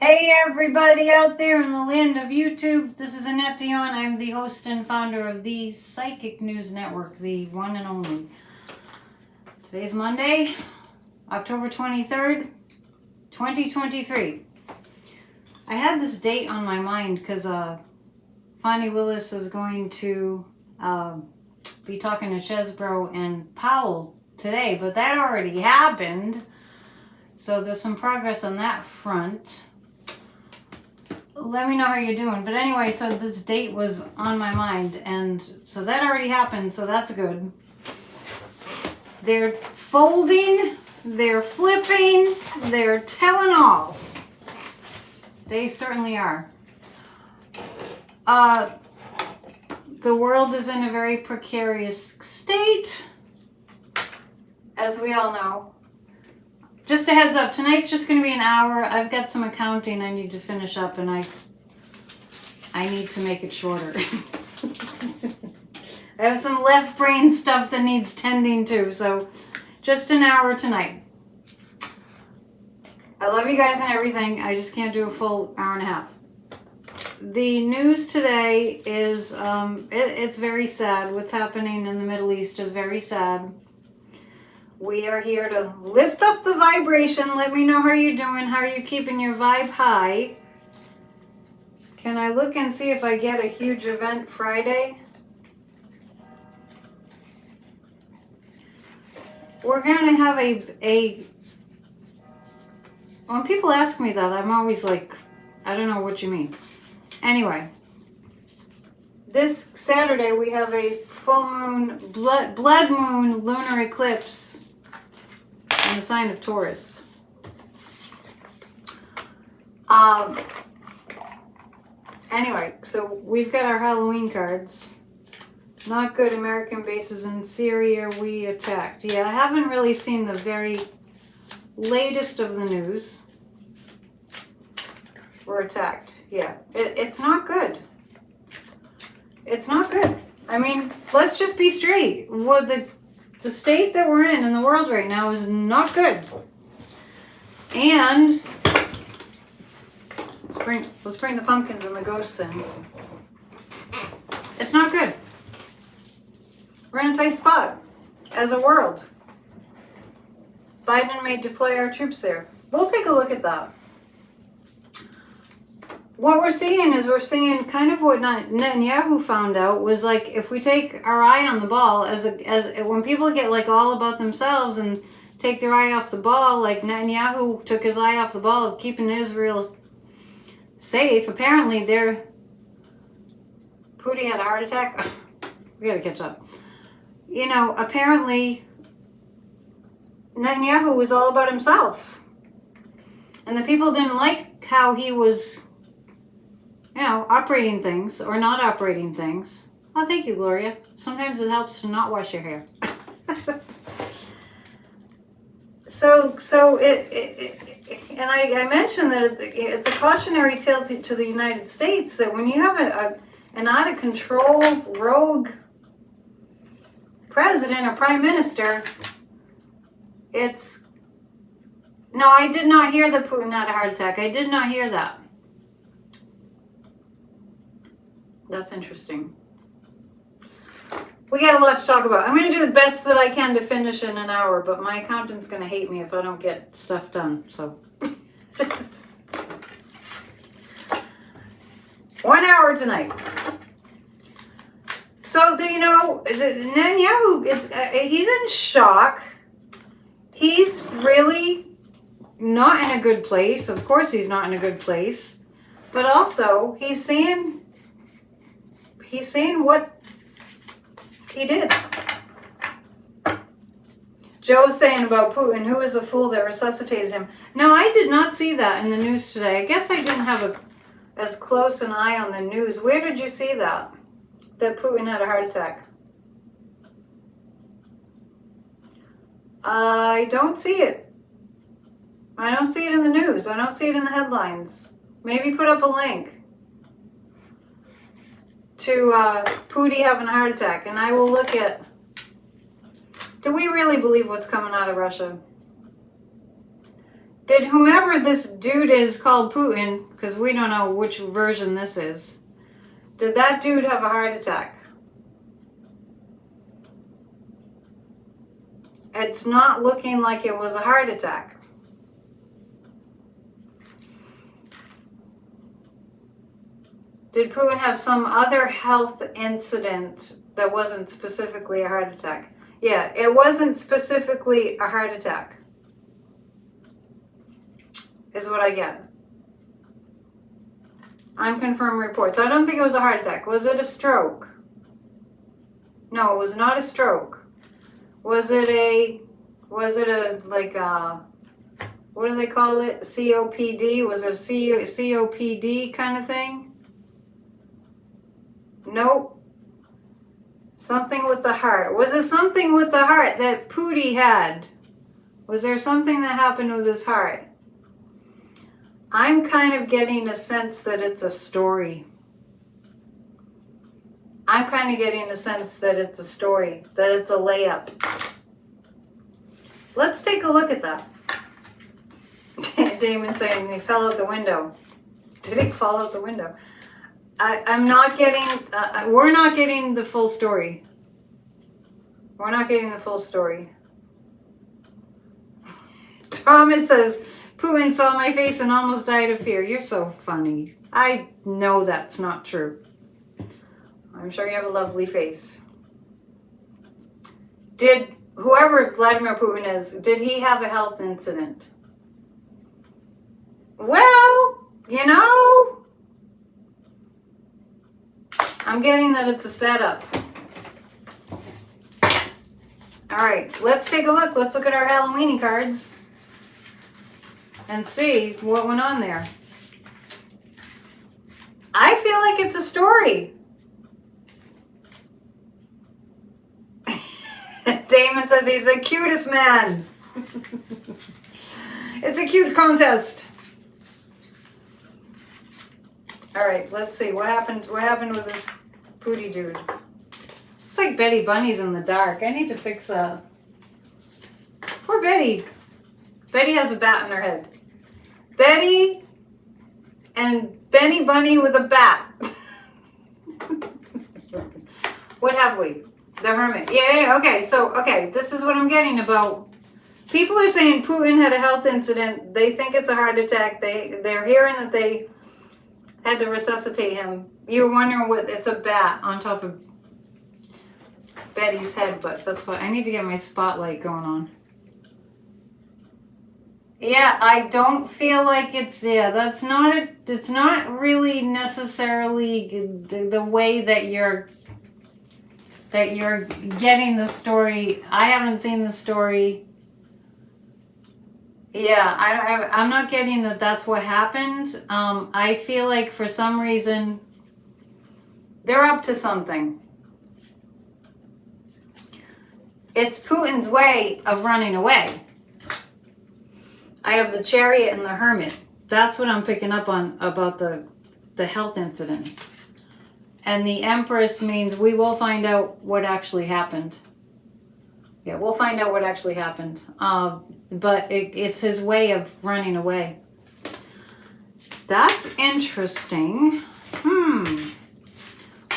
Hey everybody out there in the land of YouTube, this is Annette Dion. I'm the host and founder of the Psychic News Network, the one and only. Today's Monday, October 23rd, 2023. I had this date on my mind because Fonnie Willis is going to be talking to Chesbro and Powell today, but that already happened. So there's some progress on that front. Let me know how you're doing. But anyway, so this date was on my mind, and so that already happened, so that's good. They're folding, they're flipping, they're telling all. They certainly are. The world is in a very precarious state, as we all know. Just a heads up, tonight's just going to be an hour. I've got some accounting I need to finish up, and I need to make it shorter. I have some left brain stuff that needs tending to, so just an hour tonight. I love you guys and everything. I just can't do a full hour and a half. The news today is, it's very sad. What's happening in the Middle East is very sad. We are here to lift up the vibration. Let me know how you're doing. How are you keeping your vibe high? Can I look and see if I get a huge event Friday? We're going to have a... When people ask me that, I'm always like, I don't know what you mean. Anyway, this Saturday we have a full moon, blood moon lunar eclipse in the sign of Taurus. Anyway, so we've got our Halloween cards. Not good. American bases in Syria, we attacked. Yeah, I haven't really seen the very latest of the news. We're attacked. Yeah, it's not good. It's not good. I mean, let's just be straight. Well, the state that we're in the world right now is not good. And let's bring the pumpkins and the ghosts in. It's not good. We're in a tight spot as a world. Biden may deploy our troops there. We'll take a look at that. What we're seeing kind of what Netanyahu found out was, like, if we take our eye on the ball, as when people get like all about themselves and take their eye off the ball, like Netanyahu took his eye off the ball of keeping Israel safe. Apparently, Putin had a heart attack. We gotta catch up. You know, apparently Netanyahu was all about himself, and the people didn't like how he was, you know, operating things or not operating things. Oh, thank you, Gloria. Sometimes it helps to not wash your hair. And I mentioned that it's a cautionary tale to the United States that when you have an out of control rogue president or prime minister, no, I did not hear that Putin had a heart attack. I did not hear that. That's interesting. We got a lot to talk about. I'm going to do the best that I can to finish in an hour, but my accountant's going to hate me if I don't get stuff done. So, 1 hour tonight. So, Netanyahu he's in shock. He's really not in a good place. Of course he's not in a good place. But also, he's saying what he did. Joe's saying about Putin, who is a fool that resuscitated him. No, I did not see that in the news today. I guess I didn't have as close an eye on the news. Where did you see that? That Putin had a heart attack? I don't see it. I don't see it in the news. I don't see it in the headlines. Maybe put up a link to Putin having a heart attack, and I will look at, do we really believe what's coming out of Russia? Did whomever this dude is called Putin, because we don't know which version this is, did that dude have a heart attack? It's not looking like it was a heart attack. Did Putin have some other health incident that wasn't specifically a heart attack? Yeah, it wasn't specifically a heart attack, is what I get. Unconfirmed reports. I don't think it was a heart attack. Was it a stroke? No, it was not a stroke. Was it a like a, what do they call it? COPD? Was it a COPD kind of thing? Nope. Something with the heart. Was it something with the heart that Pootie had? Was there something that happened with his heart? I'm kind of getting a sense that it's a story. I'm kind of getting a sense that it's a story, that it's a layup. Let's take a look at that. Damon saying he fell out the window. Did he fall out the window? I'm not getting, we're not getting the full story. We're not getting the full story. Thomas says, Putin saw my face and almost died of fear. You're so funny. I know that's not true. I'm sure you have a lovely face. Did whoever Vladimir Putin is, did he have a health incident? Well, you know, I'm getting that it's a setup. All right, let's take a look. Let's look at our Halloweeny cards and see what went on there. I feel like it's a story. Damon says he's the cutest man. It's a cute contest. All right, let's see what happened. What happened with this Pootie dude? Looks like Betty Bunny's in the dark. I need to fix that. Poor Betty. Betty has a bat in her head. Betty and Benny Bunny with a bat. What have we? The Hermit. Yeah, okay. So, okay, this is what I'm getting about. People are saying Putin had a health incident. They think it's a heart attack. They're hearing that they had to resuscitate him. You were wondering what, it's a bat on top of Betty's head, but that's what, I need to get my spotlight going on. Yeah, I don't feel like it's, yeah, that's not, it's not really necessarily the way that you're getting the story. I haven't seen the story. Yeah, I'm not getting that that's what happened. I feel like for some reason they're up to something. It's Putin's way of running away. I have the Chariot and the Hermit. That's what I'm picking up on about the health incident. And the Empress means we will find out what actually happened. Yeah, we'll find out what actually happened. But it's his way of running away. That's interesting.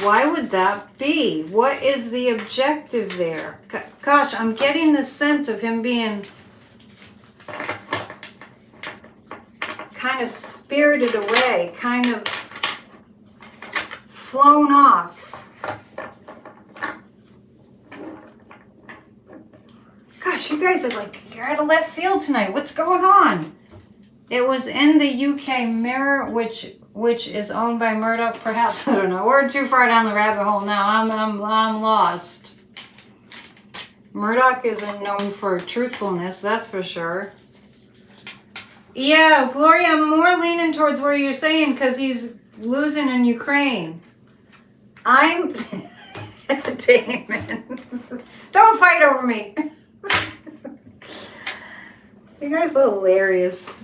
Why would that be? What is the objective there? Gosh, I'm getting the sense of him being kind of spirited away, kind of flown off. Gosh, you guys are like, you're out of left field tonight. What's going on? It was in the UK Mirror, which is owned by Murdoch, perhaps. I don't know. We're too far down the rabbit hole now. I'm lost. Murdoch isn't known for truthfulness, that's for sure. Yeah, Gloria, I'm more leaning towards where you're saying because he's losing in Ukraine. I'm... Damon. Don't fight over me. You guys are hilarious.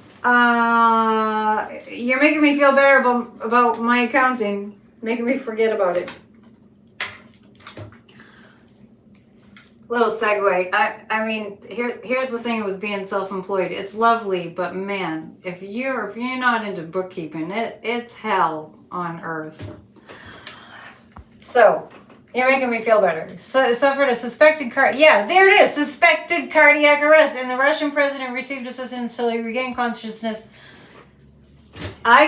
You're making me feel better about my accounting. Making me forget about it. little segue. I mean, here's the thing with being self-employed. It's lovely, but man, if you're not into bookkeeping, it's hell on earth. So, you're making me feel better. So, suffered a suspected there it is, suspected cardiac arrest, and the Russian president received assistance until he regained consciousness. I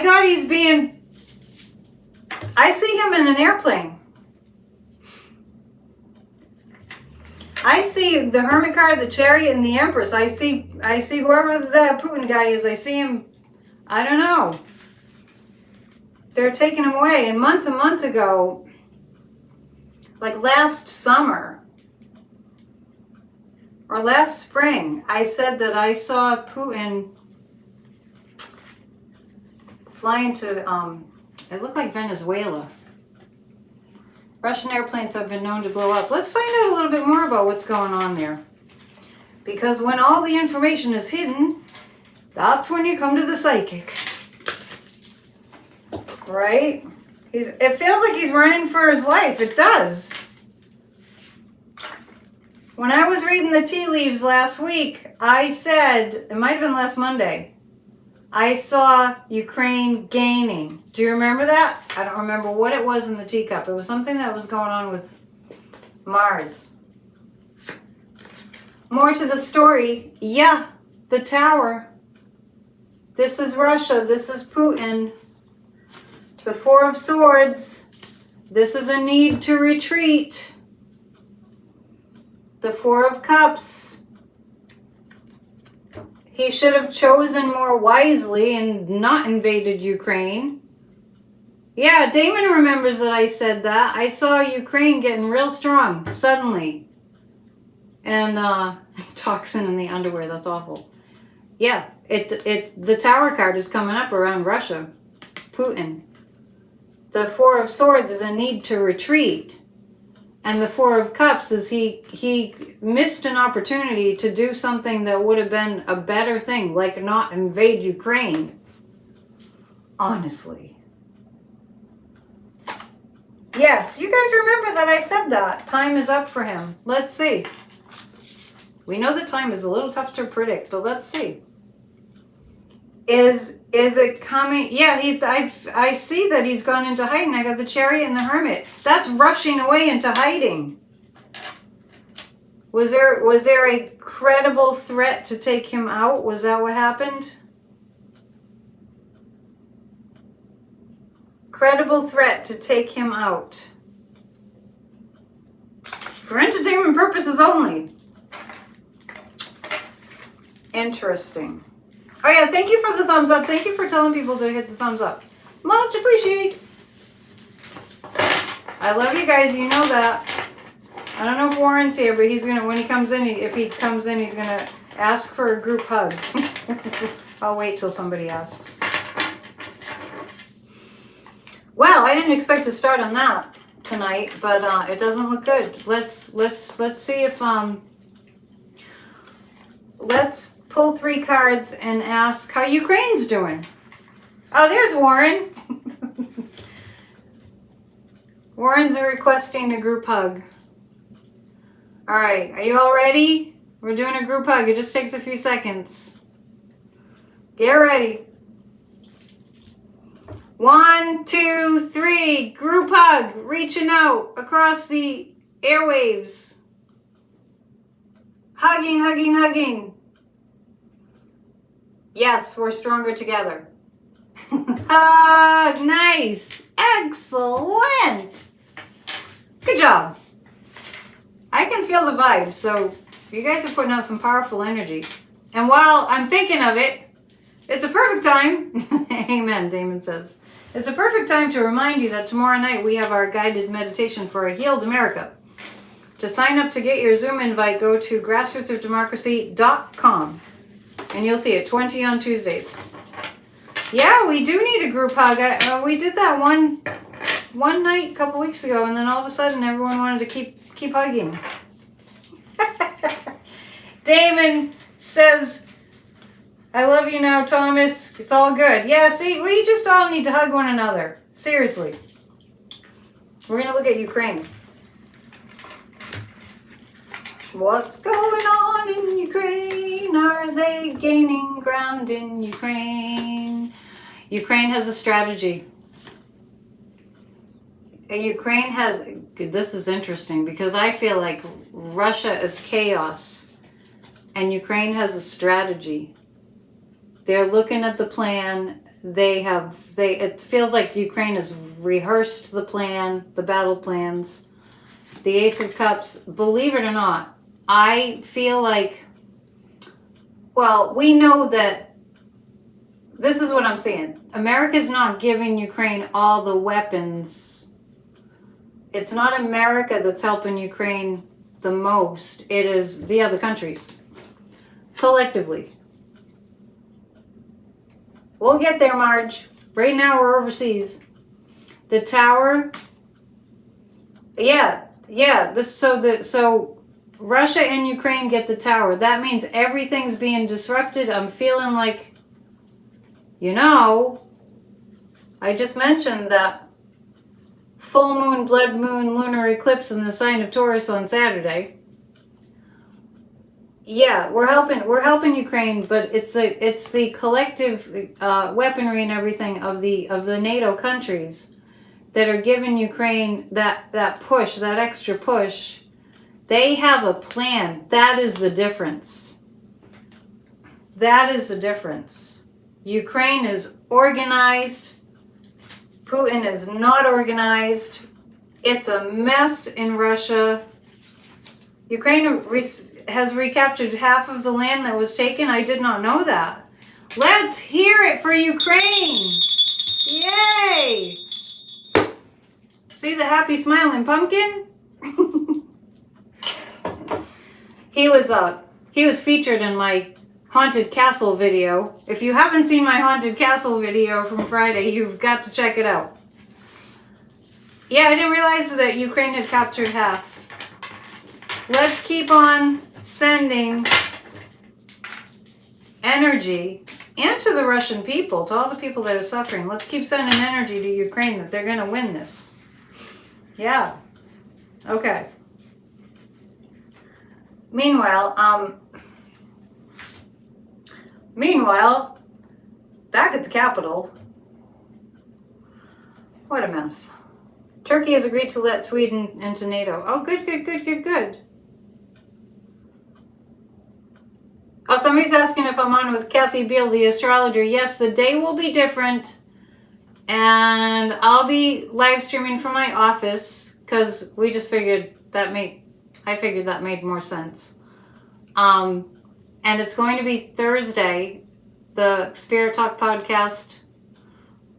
see him in an airplane. I see the Hermit card, the Chariot, and the Empress. I see whoever the Putin guy is. I see him. I don't know. They're taking him away. And months ago, like last summer or last spring, I said that I saw Putin fly into, it looked like Venezuela. Russian airplanes have been known to blow up. Let's find out a little bit more about what's going on there. Because when all the information is hidden, that's when you come to the psychic. Right? It feels like he's running for his life. It does. When I was reading the tea leaves last week, I said, it might have been last Monday, I saw Ukraine gaining. Do you remember that? I don't remember what it was in the teacup. It was something that was going on with Mars. More to the story. Yeah, the tower. This is Russia. This is Putin. The Four of Swords. This is a need to retreat. The Four of Cups. He should have chosen more wisely and not invaded Ukraine. Yeah, Damon remembers that I said that. I saw Ukraine getting real strong suddenly. And toxin in the underwear, that's awful. Yeah, the Tower card is coming up around Russia. Putin. The Four of Swords is a need to retreat. And the Four of Cups is he missed an opportunity to do something that would have been a better thing, like not invade Ukraine. Honestly. Yes, you guys remember that I said that. Time is up for him. Let's see. We know that time is a little tough to predict, but let's see. Is it coming? Yeah, I see that he's gone into hiding. I got the Chariot and the Hermit. That's rushing away into hiding. Was there a credible threat to take him out? Was that what happened? Credible threat to take him out. For entertainment purposes only. Interesting. Oh yeah, thank you for the thumbs up. Thank you for telling people to hit the thumbs up. Much appreciate. I love you guys, you know that. I don't know if Warren's here, but he's gonna, when he comes in, if he comes in, he's gonna ask for a group hug. I'll wait till somebody asks. Well, I didn't expect to start on that tonight, but it doesn't look good. Let's see if let's pull 3 cards and ask how Ukraine's doing. Oh, there's Warren. Warren's requesting a group hug. All right, are you all ready? We're doing a group hug. It just takes a few seconds. Get ready. 1, 2, 3, group hug. Reaching out across the airwaves. Hugging, hugging, hugging. Yes, we're stronger together. Hug, nice. Excellent. Good job. I can feel the vibe, so you guys are putting out some powerful energy. And while I'm thinking of it, it's a perfect time. Amen, Damon says. It's a perfect time to remind you that tomorrow night we have our guided meditation for a healed America. To sign up to get your Zoom invite, go to grassrootsofdemocracy.com. And you'll see it, 20 on Tuesdays. Yeah, we do need a group hug. We did that one night a couple weeks ago, and then all of a sudden everyone wanted to keep hugging. Damon says, I love you now, Thomas. It's all good. Yeah, see, we just all need to hug one another. Seriously. We're going to look at Ukraine. What's going on in Ukraine? Are they gaining ground in Ukraine? Ukraine has a strategy. Ukraine has, this is interesting because I feel like Russia is chaos and Ukraine has a strategy. They're looking at the plan. It feels like Ukraine has rehearsed the plan, the battle plans, the Ace of Cups. Believe it or not, I feel like, well, we know that, this is what I'm saying. America's not giving Ukraine all the weapons. It's not America that's helping Ukraine the most. It is the other countries. Collectively. We'll get there, Marge. Right now we're overseas. The tower. So Russia and Ukraine get the tower. That means everything's being disrupted. I'm feeling like, I just mentioned that full moon, blood moon, lunar eclipse in the sign of Taurus on Saturday. Yeah, we're helping Ukraine, but it's the collective weaponry and everything of the NATO countries that are giving Ukraine that push, that extra push. They have a plan. That is the difference. That is the difference. Ukraine is organized. Putin is not organized. It's a mess in Russia. Ukraine has recaptured half of the land that was taken. I did not know that. Let's hear it for Ukraine. Yay! See the happy smiling pumpkin? He was featured in my Haunted Castle video. If you haven't seen my Haunted Castle video from Friday, you've got to check it out. Yeah, I didn't realize that Ukraine had captured half. Let's keep on sending energy, and to the Russian people, to all the people that are suffering. Let's keep sending energy to Ukraine that they're going to win this. Yeah. Okay. Meanwhile, back at the Capitol, what a mess. Turkey has agreed to let Sweden into NATO. Oh, good. Oh, somebody's asking if I'm on with Kathy Beale, the astrologer. Yes, the day will be different. And I'll be live streaming from my office because we just figured I figured that made more sense. And it's going to be Thursday, the Spirit Talk podcast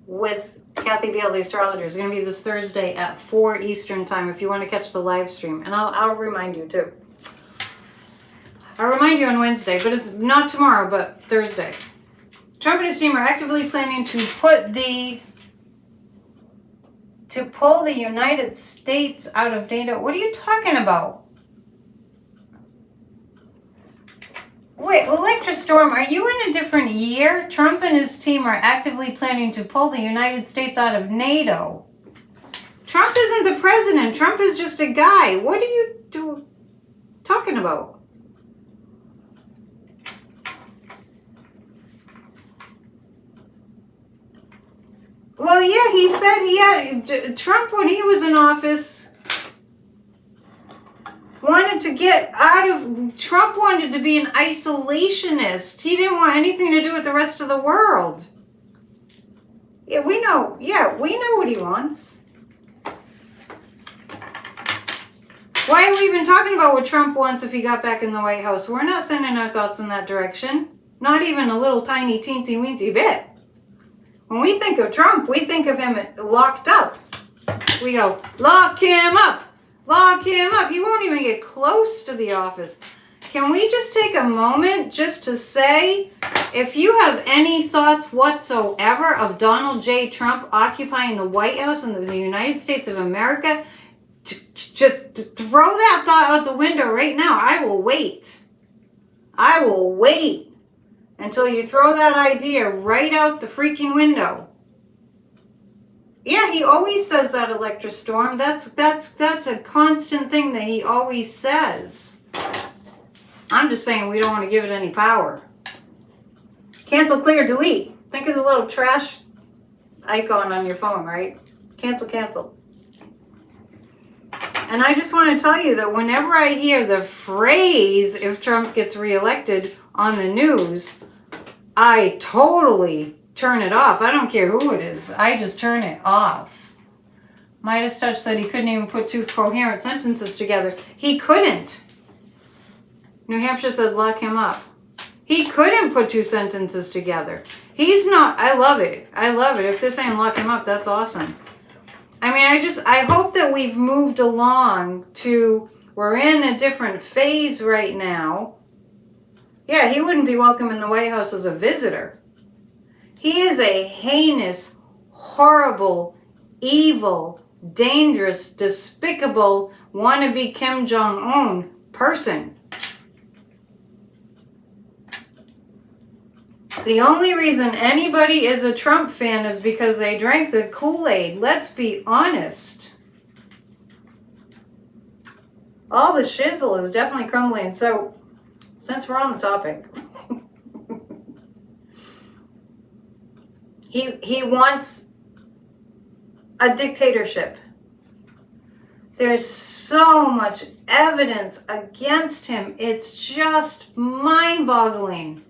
with Kathy Beale, the astrologer, is going to be this Thursday at 4 Eastern time if you want to catch the live stream. And I'll remind you too. I'll remind you on Wednesday, but it's not tomorrow, but Thursday. Trump and his team are actively planning to pull the United States out of NATO. What are you talking about? Wait, Electrostorm, are you in a different year? Trump and his team are actively planning to pull the United States out of NATO. Trump isn't the president. Trump is just a guy. What are you talking about? Well, yeah, he said Trump, when he was in office, Trump wanted to be an isolationist. He didn't want anything to do with the rest of the world. Yeah, we know what he wants. Why are we even talking about what Trump wants if he got back in the White House? We're not sending our thoughts in that direction. Not even a little tiny teensy weensy bit. When we think of Trump, we think of him locked up. We go, lock him up. Lock him up. He won't even get close to the office. Can we just take a moment just to say, if you have any thoughts whatsoever of Donald J. Trump occupying the White House in the United States of America, just throw that thought out the window right now. I will wait. I will wait until you throw that idea right out the freaking window. Yeah, he always says that, Electrostorm. That's a constant thing that he always says. I'm just saying we don't want to give it any power. Cancel, clear, delete. Think of the little trash icon on your phone, right? Cancel, cancel. And I just want to tell you that whenever I hear the phrase, if Trump gets reelected on the news, I totally turn it off. I don't care who it is. I just turn it off. Midas Touch said he couldn't even put two coherent sentences together. He couldn't. New Hampshire said lock him up. He couldn't put two sentences together. He's not, I love it. I love it. If this ain't lock him up, that's awesome. I mean, I hope that we've moved along to, we're in a different phase right now. Yeah, he wouldn't be welcome in the White House as a visitor. He is a heinous, horrible, evil, dangerous, despicable, wannabe Kim Jong-un person. The only reason anybody is a Trump fan is because they drank the Kool-Aid. Let's be honest. All the shizzle is definitely crumbling. So, since we're on the topic, he wants a dictatorship. There's so much evidence against him. It's just mind-boggling.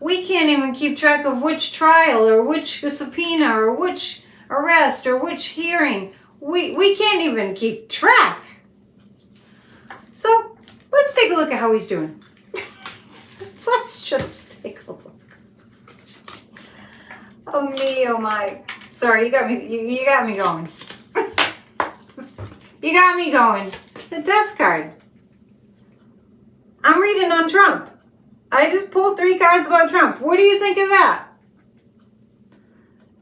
We can't even keep track of which trial or which subpoena or which arrest or which hearing. We can't even keep track. So let's take a look at how he's doing. Let's just take a look. Oh me, oh my. Sorry, you got me going. You got me going. The death card. I'm reading on Trump. I just pulled 3 cards about Trump. What do you think of that?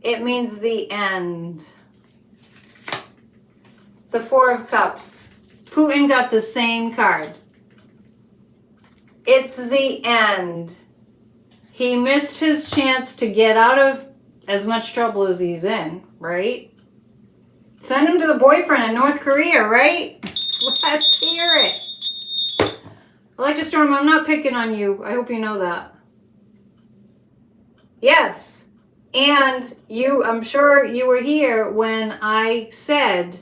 It means the end. The 4 of Cups. Putin got the same card. It's the end. He missed his chance to get out of as much trouble as he's in, right? Send him to the boyfriend in North Korea, right? Let's hear it. Electra Storm, I'm not picking on you. I hope you know that. Yes. And I'm sure you were here when I said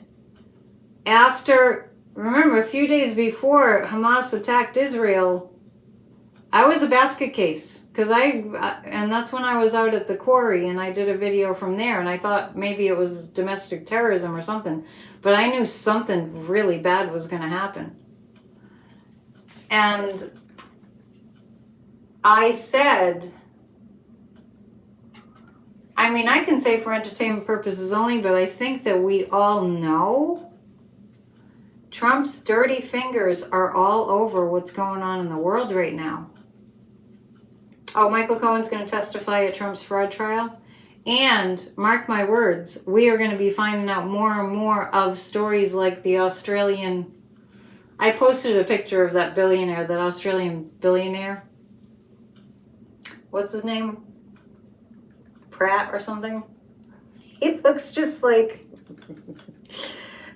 remember a few days before Hamas attacked Israel, I was a basket case. And that's when I was out at the quarry and I did a video from there and I thought maybe it was domestic terrorism or something. But I knew something really bad was going to happen. And I said, I mean, I can say for entertainment purposes only, but I think that we all know Trump's dirty fingers are all over what's going on in the world right now. Oh, Michael Cohen's going to testify at Trump's fraud trial. And, mark my words, we are going to be finding out more and more of stories like the Australian... I posted a picture of that billionaire, that Australian billionaire. What's his name? Pratt or something? He looks just like...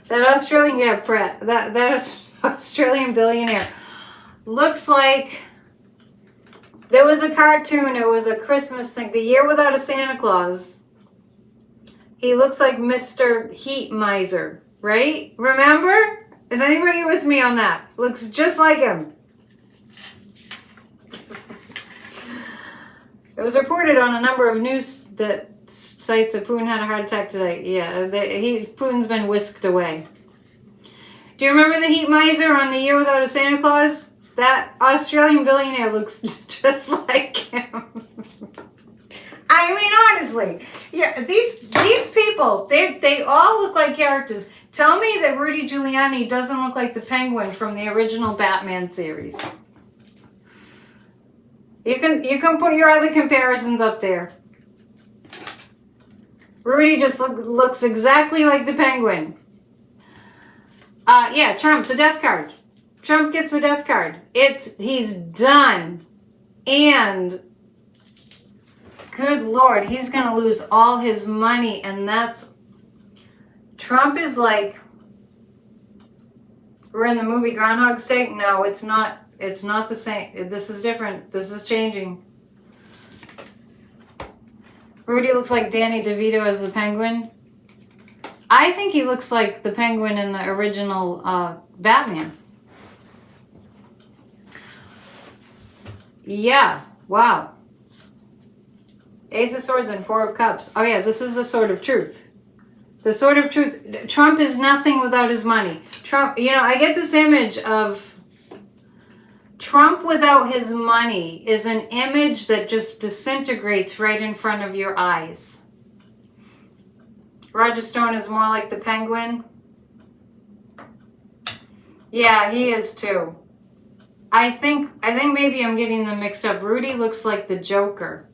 that Australian... Yeah, Pratt. That Australian billionaire. Looks like... There was a cartoon, it was a Christmas thing, The Year Without a Santa Claus. He looks like Mr. Heat Miser, right? Remember? Is anybody with me on that? Looks just like him. It was reported on a number of news sites that Putin had a heart attack today. Yeah, Putin's been whisked away. Do you remember the Heat Miser on The Year Without a Santa Claus? That Australian billionaire looks just like him. I mean, honestly, yeah, these people, they all look like characters. Tell me that Rudy Giuliani doesn't look like the Penguin from the original Batman series. You can put your other comparisons up there. Rudy just looks exactly like the Penguin. Yeah, Trump, the death card. Trump gets the death card. He's done. And good Lord, he's going to lose all his money. And Trump is like We're in the movie Groundhog's Day? No, it's not. It's not the same. This is different. This is changing. Rudy looks like Danny DeVito as the Penguin. I think he looks like the Penguin in the original Batman. Yeah. Wow. Ace of Swords and Four of Cups. Oh yeah, this is the Sword of Truth. The Sword of Truth. Trump is nothing without his money. Trump, you know, I get this image of Trump without his money is an image that just disintegrates right in front of your eyes. Roger Stone is more like the Penguin. Yeah, he is too. I think maybe I'm getting them mixed up. Rudy looks like the Joker.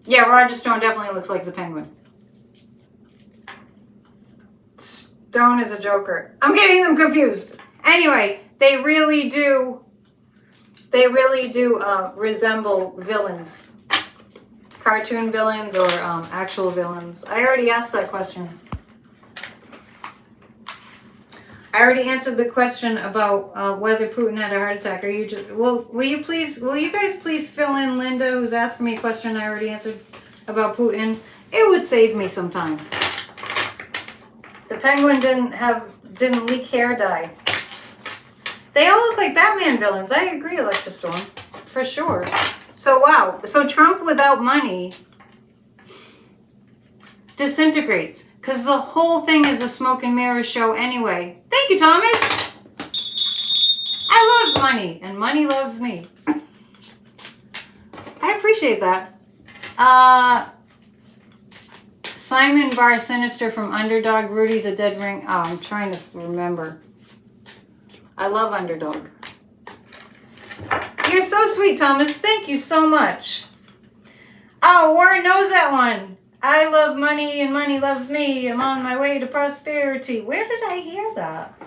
Yeah, Roger Stone definitely looks like the Penguin. Stone is a Joker. I'm getting them confused. Anyway, they really do resemble villains. Cartoon villains or actual villains. I already asked that question. I already answered the question about whether Putin had a heart attack. Are you just, will you guys please fill in Linda, who's asking me a question I already answered about Putin? It would save me some time. The Penguin didn't leak hair dye. They all look like Batman villains. I agree, Electra Storm, for sure. So wow, so Trump without money disintegrates because the whole thing is a smoke and mirrors show anyway. Thank you, Thomas. I love money and money loves me. I appreciate that. Simon Bar Sinister from Underdog. Rudy's a dead ring. Oh, I'm trying to remember. I love Underdog. You're so sweet, Thomas. Thank you so much. Oh, Warren knows that one. I love money and money loves me. I'm on my way to prosperity. Where did I hear that?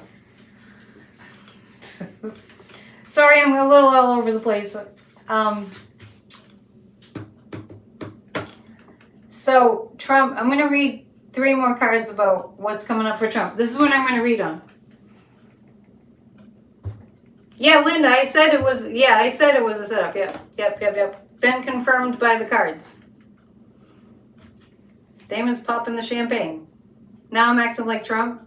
Sorry, I'm a little all over the place. So, Trump, I'm going to read 3 more cards about what's coming up for Trump. This is what I'm going to read on. Yeah, Linda, I said it was a setup. Yep. Been confirmed by the cards. Damon's popping the champagne. Now I'm acting like Trump.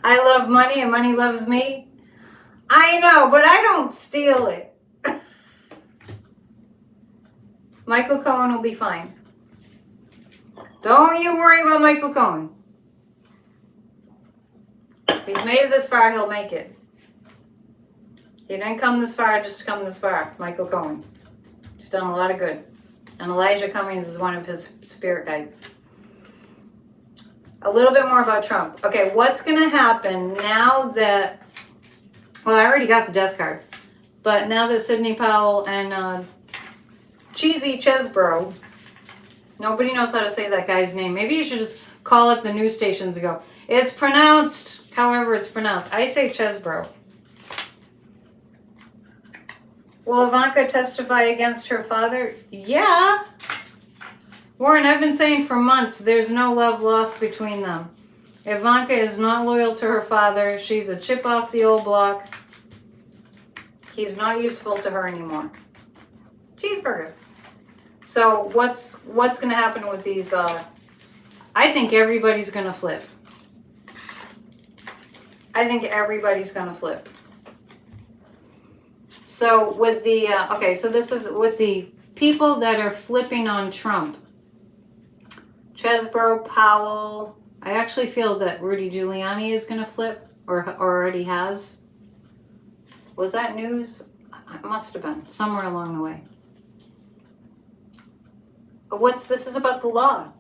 I love money and money loves me. I know, but I don't steal it. Michael Cohen will be fine. Don't you worry about Michael Cohen. If he's made it this far, he'll make it. He didn't come this far just to come this far. Michael Cohen. He's done a lot of good. And Elijah Cummings is one of his spirit guides. A little bit more about Trump. Okay, what's going to happen now that... Well, I already got the death card. But now that Sidney Powell and Cheesy Chesbro... Nobody knows how to say that guy's name. Maybe you should just call up the news stations and go, it's pronounced however it's pronounced. I say Chesbro. Will Ivanka testify against her father? Yeah. Warren, I've been saying for months there's no love lost between them. Ivanka is not loyal to her father. She's a chip off the old block. He's not useful to her anymore. Cheeseburger. So what's going to happen with these? I think everybody's going to flip. I think everybody's going to flip. So with the, okay, so this is with the people that are flipping on Trump. Chesbro, Powell. I actually feel that Rudy Giuliani is going to flip or already has. Was that news? It must have been somewhere along the way. But this is about the law.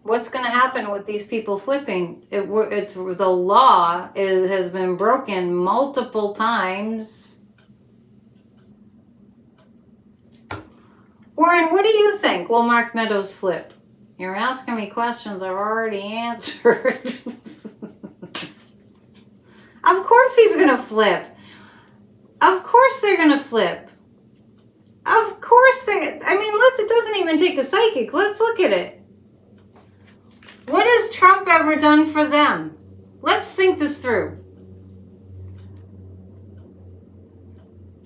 What's going to happen with these people flipping? It's the law has been broken multiple times. Warren, what do you think? Will Mark Meadows flip? You're asking me questions I've already answered. Of course he's going to flip. Of course they're going to flip. Of course it doesn't even take a psychic. Let's look at it. What has Trump ever done for them? Let's think this through.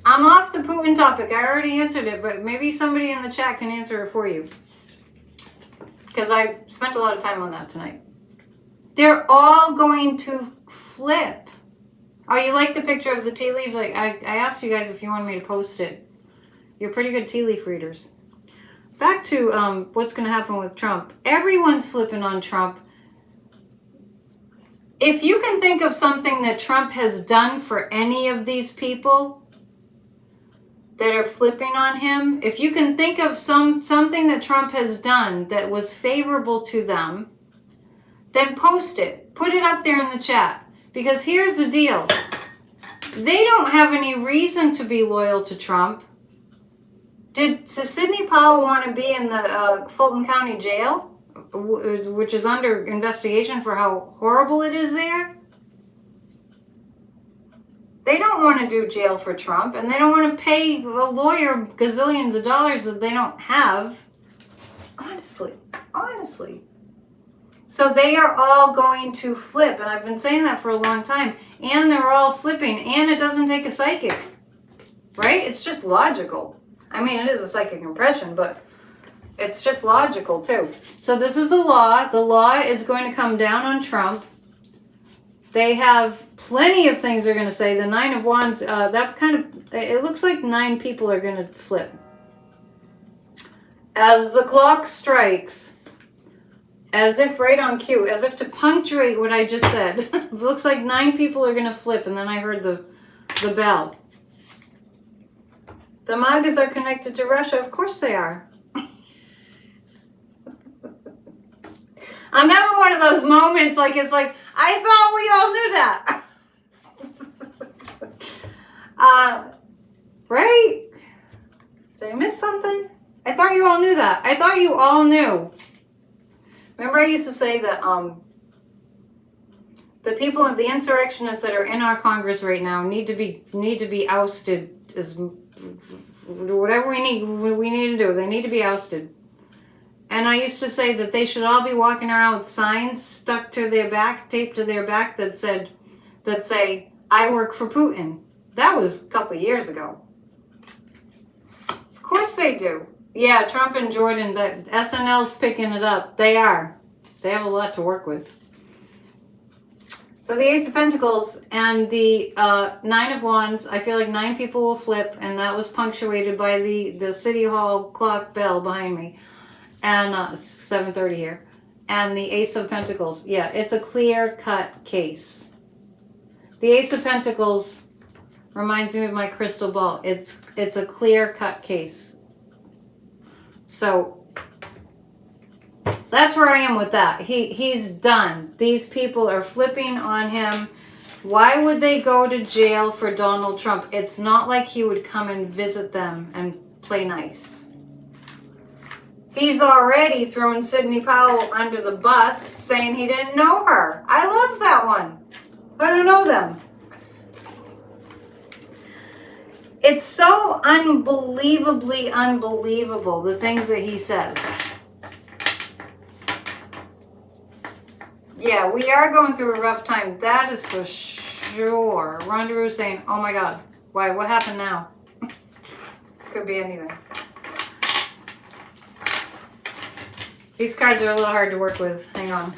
I'm off the Putin topic. I already answered it, but maybe somebody in the chat can answer it for you. Because I spent a lot of time on that tonight. They're all going to flip. Oh, you like the picture of the tea leaves? Like I asked you guys if you wanted me to post it. You're pretty good tea leaf readers. Back to what's going to happen with Trump. Everyone's flipping on Trump. If you can think of something that Trump has done for any of these people that are flipping on him, if you can think of something that Trump has done that was favorable to them, then post it. Put it up there in the chat. Because here's the deal. They don't have any reason to be loyal to Trump. Did Sidney Powell want to be in the Fulton County Jail, which is under investigation for how horrible it is there? They don't want to do jail for Trump, and they don't want to pay a lawyer gazillions of dollars that they don't have. Honestly. So they are all going to flip, and I've been saying that for a long time. And they're all flipping, and it doesn't take a psychic, right? It's just logical. I mean, it is a psychic impression, but it's just logical too. So this is the law. The law is going to come down on Trump. They have plenty of things they're going to say. The Nine of Wands, it looks like 9 people are going to flip. As the clock strikes, as if right on cue, as if to punctuate what I just said, it looks like 9 people are going to flip, and then I heard the bell. The Magas are connected to Russia. Of course they are. I'm having one of those moments like it's like, I thought we all knew that. Right? Did I miss something? I thought you all knew that. I thought you all knew. Remember I used to say that the people, the insurrectionists that are in our Congress right now need to be ousted. As whatever we need to do, they need to be ousted. And I used to say that they should all be walking around with signs stuck to their back, taped to their back that say, I work for Putin. That was a couple of years ago. Of course they do. Yeah, Trump and Jordan, that SNL's picking it up. They are. They have a lot to work with. So the Ace of Pentacles and the Nine of Wands, I feel like 9 people will flip, and that was punctuated by the City Hall clock bell behind me. And it's 7:30 here. And the Ace of Pentacles. Yeah, it's a clear-cut case. The Ace of Pentacles reminds me of my crystal ball. It's a clear-cut case. So that's where I am with that. He's done. These people are flipping on him. Why would they go to jail for Donald Trump? It's not like he would come and visit them and play nice. He's already thrown Sidney Powell under the bus, saying he didn't know her. I love that one. I don't know them. It's so unbelievably unbelievable, the things that he says. Yeah, we are going through a rough time. That is for sure. Rondaroo saying, oh my God, why? What happened now? Could be anything. These cards are a little hard to work with. Hang on.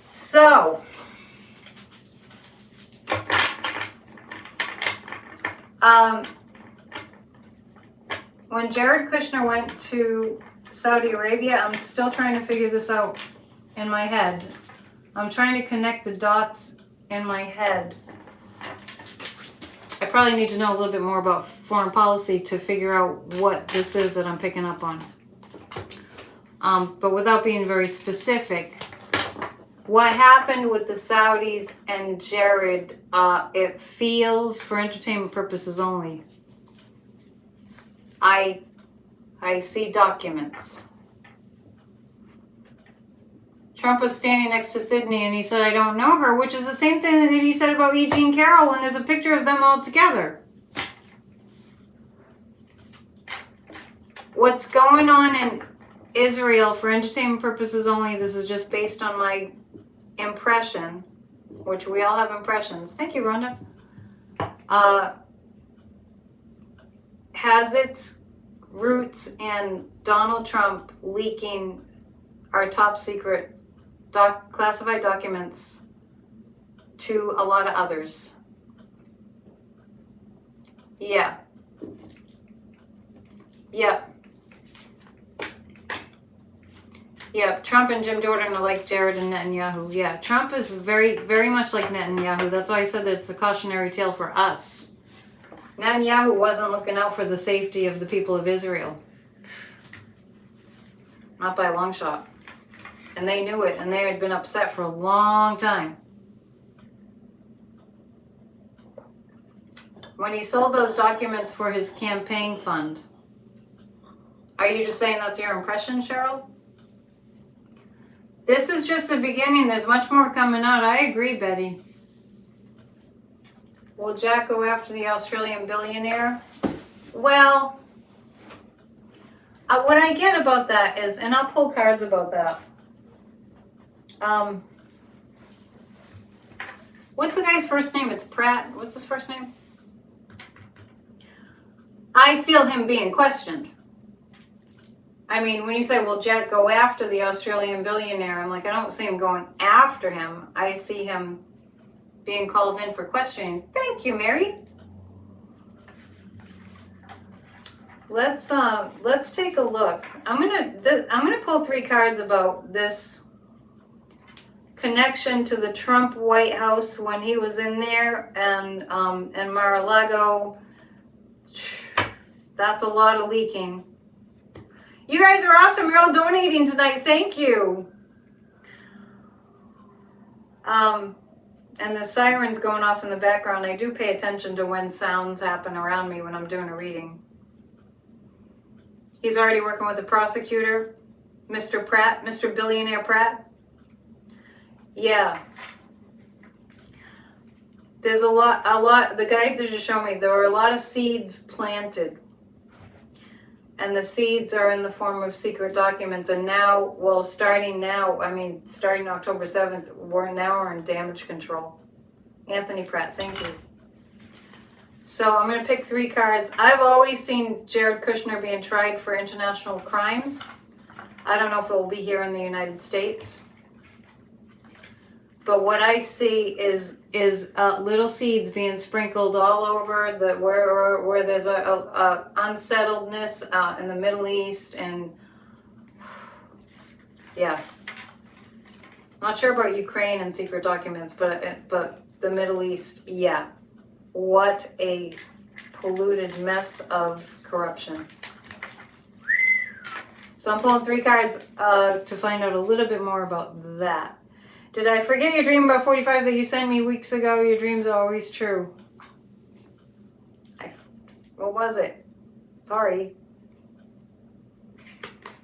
So, when Jared Kushner went to Saudi Arabia, I'm still trying to figure this out in my head. I'm trying to connect the dots in my head. I probably need to know a little bit more about foreign policy to figure out what this is that I'm picking up on. But without being very specific, what happened with the Saudis and Jared, it feels for entertainment purposes only. I see documents. Trump was standing next to Sydney and he said, I don't know her, which is the same thing that he said about E. Jean Carroll when there's a picture of them all together. What's going on Israel for entertainment purposes only. This is just based on my impression, which we all have impressions. Thank you, Rhonda. Has its roots in Donald Trump leaking our top secret classified documents to a lot of others. Yeah. Yep. Yeah, Trump and Jim Jordan are like Jared and Netanyahu. Yeah, Trump is very, very much like Netanyahu. That's why I said that it's a cautionary tale for us. Netanyahu wasn't looking out for the safety of the people of Israel. Not by a long shot. And they knew it, and they had been upset for a long time. When he sold those documents for his campaign fund, are you just saying that's your impression, Cheryl? This is just the beginning. There's much more coming out. I agree, Betty. Will Jack go after the Australian billionaire? Well, what I get about that is, and I'll pull cards about that. What's the guy's first name? It's Pratt. What's his first name? I feel him being questioned. I mean, when you say, will Jack go after the Australian billionaire? I'm like, I don't see him going after him. I see him being called in for questioning. Thank you, Mary. Let's take a look. I'm gonna pull 3 cards about this connection to the Trump White House when he was in there, and Mar-a-Lago. That's a lot of leaking. You guys are awesome. You're all donating tonight. Thank you. And the siren's going off in the background. I do pay attention to when sounds happen around me when I'm doing a reading. He's already working with the prosecutor, Mr. Pratt, Mr. Billionaire Pratt. Yeah. There's a lot, the guides are just showing me there were a lot of seeds planted. And the seeds are in the form of secret documents. And now, well, starting October 7th, we're in damage control. Anthony Pratt, thank you. So I'm going to pick 3 cards. I've always seen Jared Kushner being tried for international crimes. I don't know if it will be here in the United States. But what I see is little seeds being sprinkled all over where there's a unsettledness in the Middle East, and yeah, not sure about Ukraine and secret documents, but the Middle East, yeah, what a polluted mess of corruption. So I'm pulling 3 cards to find out a little bit more about that. Did I forget your dream about 45 that you sent me weeks ago? Your dreams are always true. What was it? Sorry.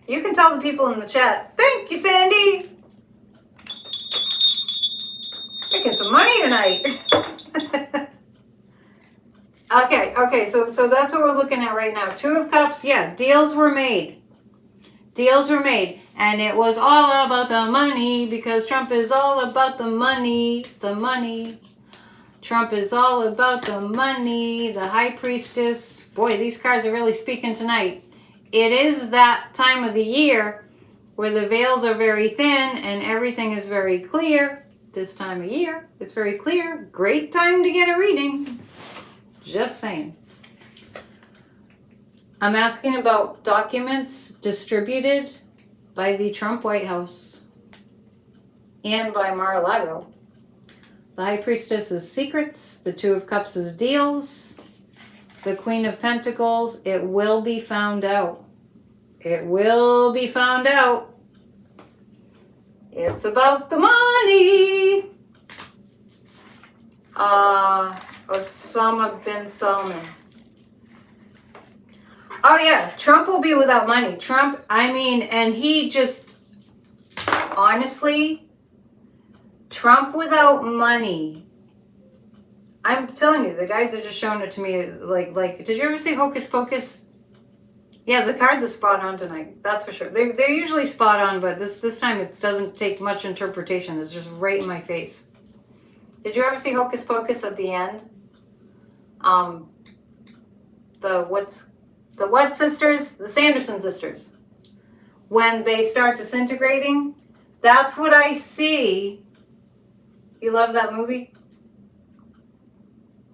You can tell the people in the chat. Thank you, Sandy. Making some money tonight. Okay, so that's what we're looking at right now. 2 of Cups, yeah, deals were made. Deals were made, and it was all about the money, because Trump is all about the money, Trump is all about the money, the High Priestess. Boy, these cards are really speaking tonight. It is that time of the year where the veils are very thin and everything is very clear. This time of year, it's very clear. Great time to get a reading. Just saying. I'm asking about documents distributed by the Trump White House and by Mar-a-Lago. The High Priestess is secrets. The 2 of Cups is deals. The Queen of Pentacles, it will be found out. It will be found out. It's about the money. Osama bin Salman. Oh yeah, Trump will be without money. Trump, and he just, honestly, Trump without money. I'm telling you, the guides are just showing it to me like, did you ever see Hocus Pocus? Yeah, the cards are spot on tonight. That's for sure. They're usually spot on, but this time it doesn't take much interpretation. It's just right in my face. Did you ever see Hocus Pocus at the end? The what sisters? The Sanderson sisters. When they start disintegrating, that's what I see. You love that movie?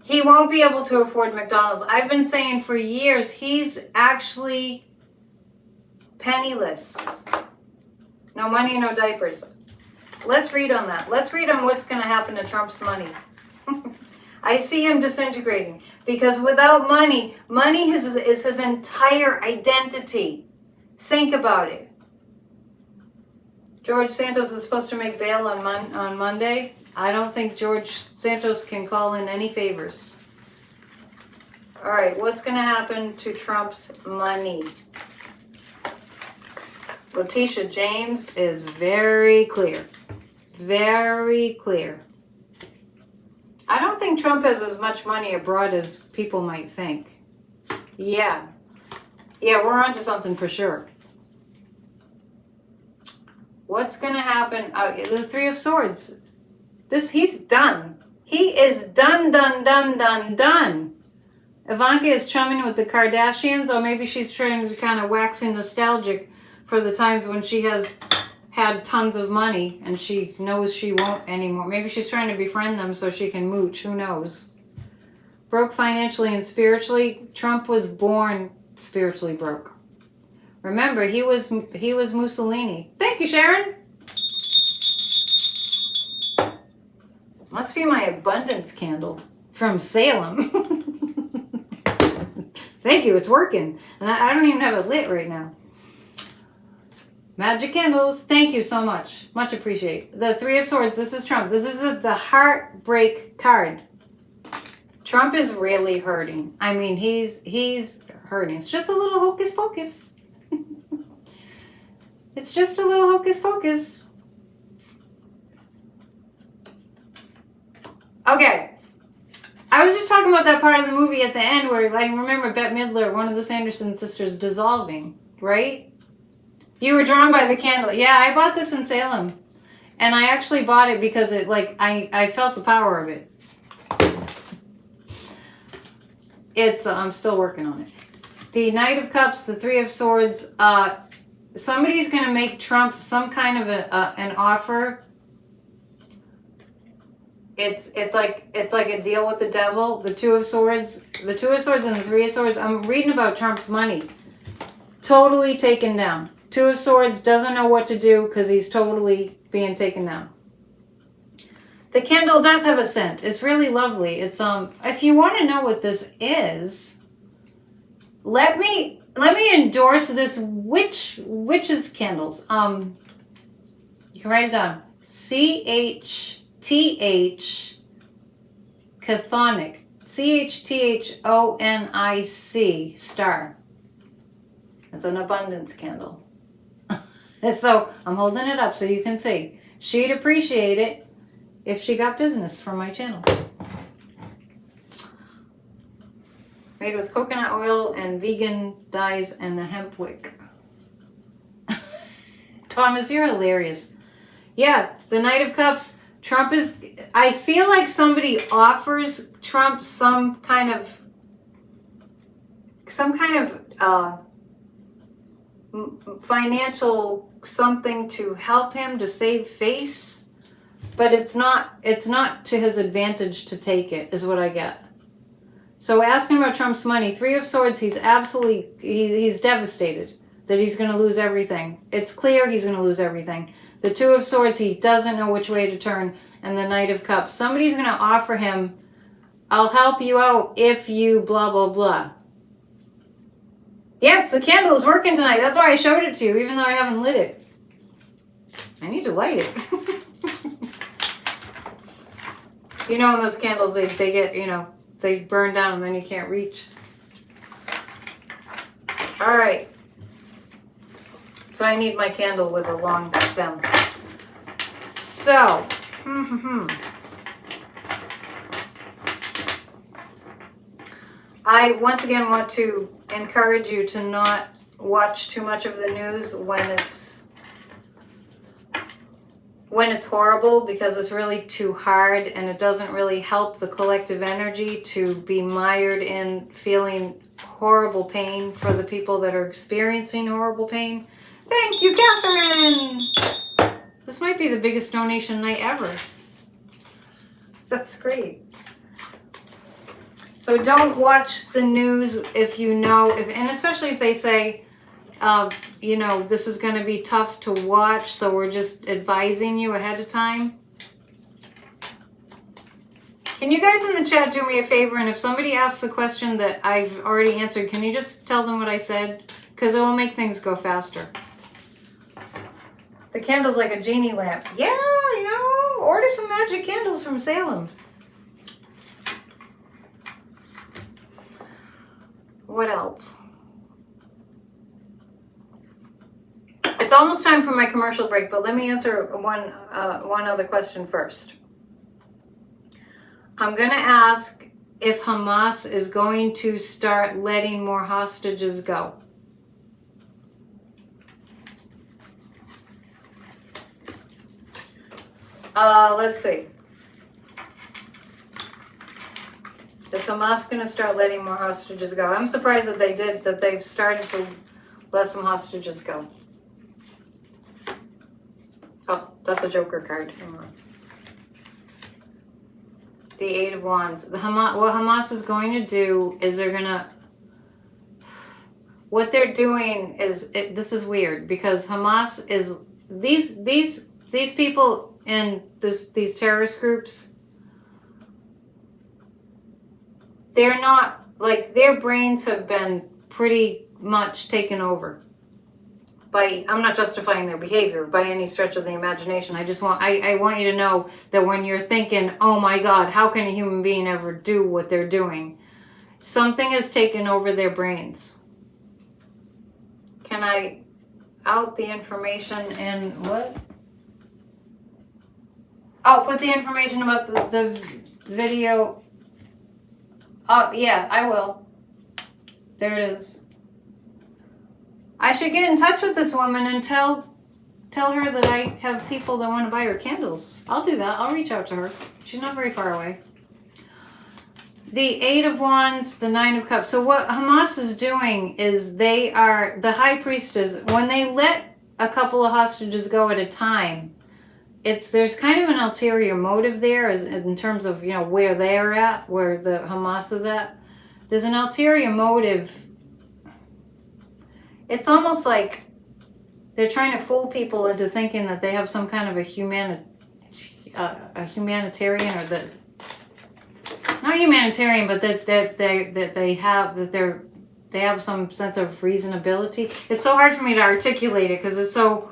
He won't be able to afford McDonald's. I've been saying for years, he's actually penniless. No money, no diapers. Let's read on that. Let's read on what's going to happen to Trump's money. I see him disintegrating because without money, money is his entire identity. Think about it. George Santos is supposed to make bail on Monday. I don't think George Santos can call in any favors. All right, what's going to happen to Trump's money? Letitia James is very clear. Very clear. I don't think Trump has as much money abroad as people might think. Yeah. Yeah, we're onto something for sure. What's going to happen? The Three of Swords. He's done. He is done. Ivanka is chumming with the Kardashians, or maybe she's trying to kind of waxing nostalgic for the times when she has had tons of money and she knows she won't anymore. Maybe she's trying to befriend them so she can mooch. Who knows? Broke financially and spiritually. Trump was born spiritually broke. Remember, he was Mussolini. Thank you, Sharon. Must be my abundance candle from Salem. Thank you, it's working. And I don't even have it lit right now. Magic candles, thank you so much. Much appreciate. The Three of Swords, this is Trump. This is the heartbreak card. Trump is really hurting. I mean, he's hurting. It's just a little hocus pocus. It's just a little hocus pocus. Okay. I was just talking about that part of the movie at the end where, like, remember Bette Midler, one of the Sanderson sisters, dissolving, right? You were drawn by the candle. Yeah, I bought this in Salem. And I actually bought it because it, like, I felt the power of it. I'm still working on it. The Knight of Cups, the Three of Swords, somebody's going to make Trump some kind of an offer. It's like a deal with the devil. The Two of Swords and the Three of Swords. I'm reading about Trump's money. Totally taken down. Two of Swords doesn't know what to do because he's totally being taken down. The candle does have a scent. It's really lovely. It's if you want to know what this is, let me endorse this witch's candles. You can write it down. CHTH Chthonic. CHTHONIC star. It's an abundance candle. So I'm holding it up so you can see. She'd appreciate it if she got business from my channel. Made with coconut oil and vegan dyes and a hemp wick. Thomas, you're hilarious. Yeah, the Knight of Cups. Trump is... I feel like somebody offers Trump some kind of financial something to help him to save face, but it's not to his advantage to take it, is what I get. So asking about Trump's money, Three of Swords, he's devastated that he's going to lose everything. It's clear he's going to lose everything. The Two of Swords, he doesn't know which way to turn, and the Knight of Cups. Somebody's going to offer him, I'll help you out if you blah, blah, blah. Yes, the candle is working tonight. That's why I showed it to you, even though I haven't lit it. I need to light it. You know, when those candles, they get, they burn down and then you can't reach. All right. So I need my candle with a long stem. So, I once again want to encourage you to not watch too much of the news when it's horrible, because it's really too hard and it doesn't really help the collective energy to be mired in feeling horrible pain for the people that are experiencing horrible pain. Thank you, Catherine! This might be the biggest donation night ever. That's great. So don't watch the news if you know, and especially if they say, you know, this is going to be tough to watch, so we're just advising you ahead of time. Can you guys in the chat do me a favor, and if somebody asks a question that I've already answered, can you just tell them what I said? Because it will make things go faster. The candle's like a genie lamp. Yeah, you know, order some magic candles from Salem. What else? It's almost time for my commercial break, but let me answer one other question first. I'm going to ask if Hamas is going to start letting more hostages go. Let's see. Is Hamas going to start letting more hostages go? I'm surprised that they've started to let some hostages go. Oh, that's a Joker card. The Eight of Wands. What Hamas is going to do is what they're doing is, this is weird, because Hamas is, these people in these terrorist groups, they're not, like, their brains have been pretty much taken over by, I'm not justifying their behavior by any stretch of the imagination. I want you to know that when you're thinking, oh my God, how can a human being ever do what they're doing? Something has taken over their brains. Can I out the information in what? Oh, put the information about the video. Oh, yeah, I will. There it is. I should get in touch with this woman and tell her that I have people that want to buy her candles. I'll do that. I'll reach out to her. She's not very far away. The Eight of Wands, the Nine of Cups. So what Hamas is doing is the high priestess, when they let a couple of hostages go at a time, there's kind of an ulterior motive there in terms of, you know, where they're at, where the Hamas is at. There's an ulterior motive. It's almost like they're trying to fool people into thinking that they have some kind of a humanitarian, or not humanitarian, but that they have some sense of reasonability. It's so hard for me to articulate it because it's so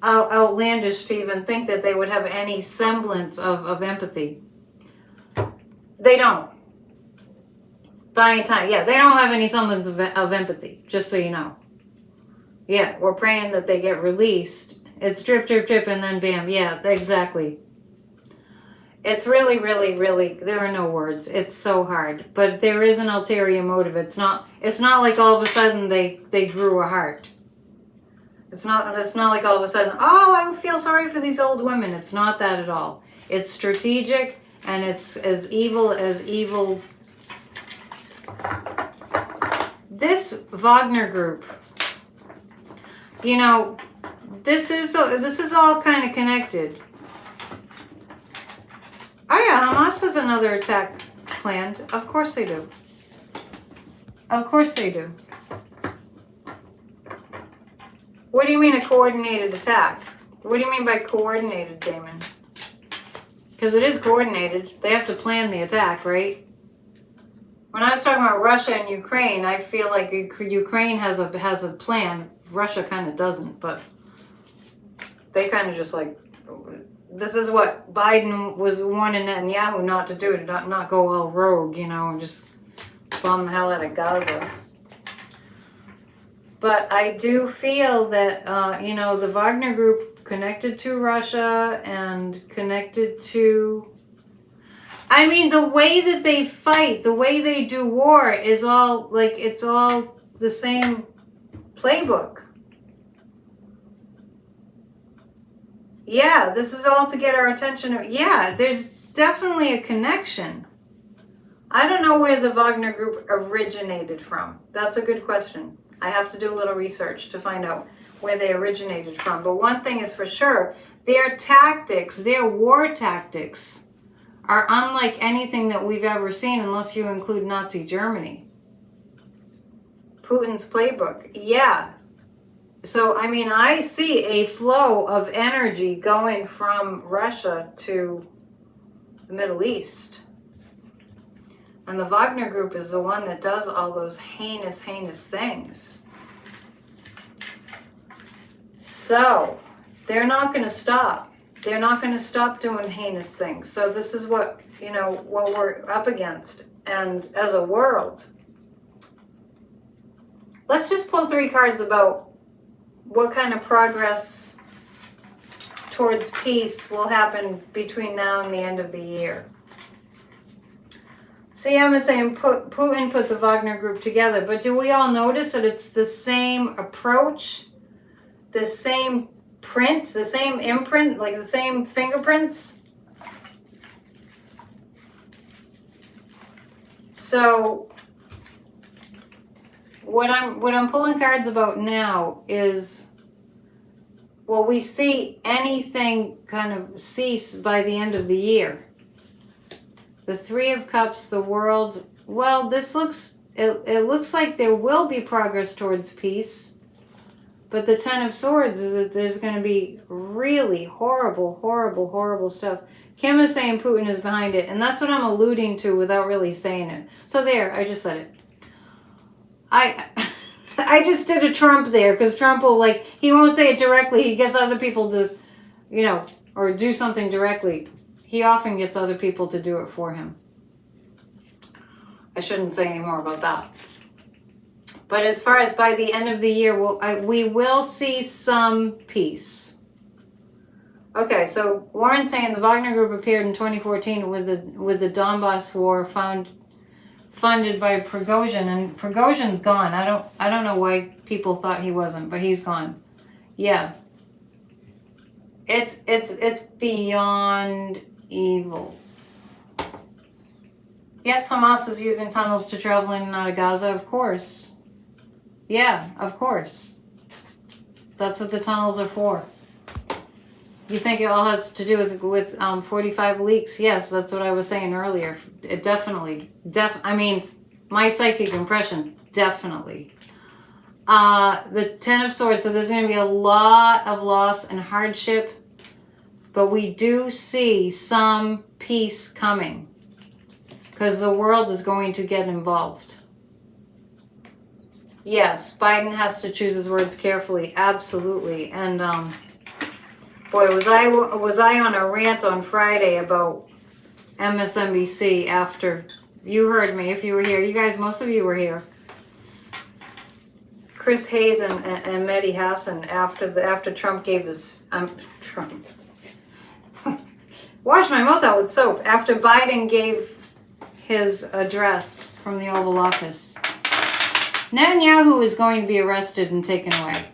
outlandish to even think that they would have any semblance of empathy. They don't. By any time, yeah, they don't have any semblance of empathy, just so you know. Yeah, we're praying that they get released. It's drip, drip, drip, and then bam. Yeah, exactly. It's really, really, really, there are no words. It's so hard. But there is an ulterior motive. It's not like all of a sudden they grew a heart. It's not like all of a sudden, oh, I feel sorry for these old women. It's not that at all. It's strategic, and it's as evil as evil. This Wagner group, you know, this is all kind of connected. Oh yeah, Hamas has another attack planned. Of course they do. Of course they do. What do you mean a coordinated attack? What do you mean by coordinated, Damon? Because it is coordinated. They have to plan the attack, right? When I was talking about Russia and Ukraine, I feel like Ukraine has a plan. Russia kind of doesn't, but they kind of just like, this is what Biden was warning Netanyahu not to do, to not go all rogue, you know, and just bomb the hell out of Gaza. But I do feel that, you know, the Wagner group connected to Russia and connected to... I mean, the way that they fight, the way they do war is all, like, it's all the same playbook. Yeah, this is all to get our attention. Yeah, there's definitely a connection. I don't know where the Wagner Group originated from. That's a good question. I have to do a little research to find out where they originated from. But one thing is for sure, their tactics, their war tactics, are unlike anything that we've ever seen unless you include Nazi Germany. Putin's playbook. Yeah. So, I mean, I see a flow of energy going from Russia to the Middle East. And the Wagner Group is the one that does all those heinous, heinous things. So, they're not going to stop. They're not going to stop doing heinous things. So this is what, what we're up against. And as a world, let's just pull 3 cards about what kind of progress towards peace will happen between now and the end of the year. See, I'm saying Putin put the Wagner Group together, but do we all notice that it's the same approach, the same print, the same imprint, like the same fingerprints? So what I'm pulling cards about now is, will we see anything kind of cease by the end of the year? The 3 of Cups, the World. Well, this looks, it looks like there will be progress towards peace. But the 10 of Swords is that there's going to be really horrible, horrible, horrible stuff. Kim is saying Putin is behind it. And that's what I'm alluding to without really saying it. So there, I just said it. I just did a Trump there. Because Trump will, he won't say it directly. He gets other people to, or do something directly. He often gets other people to do it for him. I shouldn't say any more about that. But as far as by the end of the year, we will see some peace. Okay, so Warren's saying the Wagner Group appeared in 2014 with the Donbass war funded by Prigozhin, and Prigozhin's gone. I don't know why people thought he wasn't, but he's gone. Yeah. It's beyond evil. Yes, Hamas is using tunnels to travel in and out of Gaza, of course. Yeah, of course. That's what the tunnels are for. You think it all has to do with 45 leaks? Yes, that's what I was saying earlier. It definitely. I mean, my psychic impression, definitely. The 10 of Swords, so there's going to be a lot of loss and hardship. But we do see some peace coming. Because the world is going to get involved. Yes, Biden has to choose his words carefully. Absolutely. And, boy, was I on a rant on Friday about MSNBC after... You heard me if you were here. You guys, most of you were here. Chris Hayes and Mehdi Hassan after Trump gave his... Trump... Wash my mouth out with soap. After Biden gave his address from the Oval Office. Netanyahu is going to be arrested and taken away.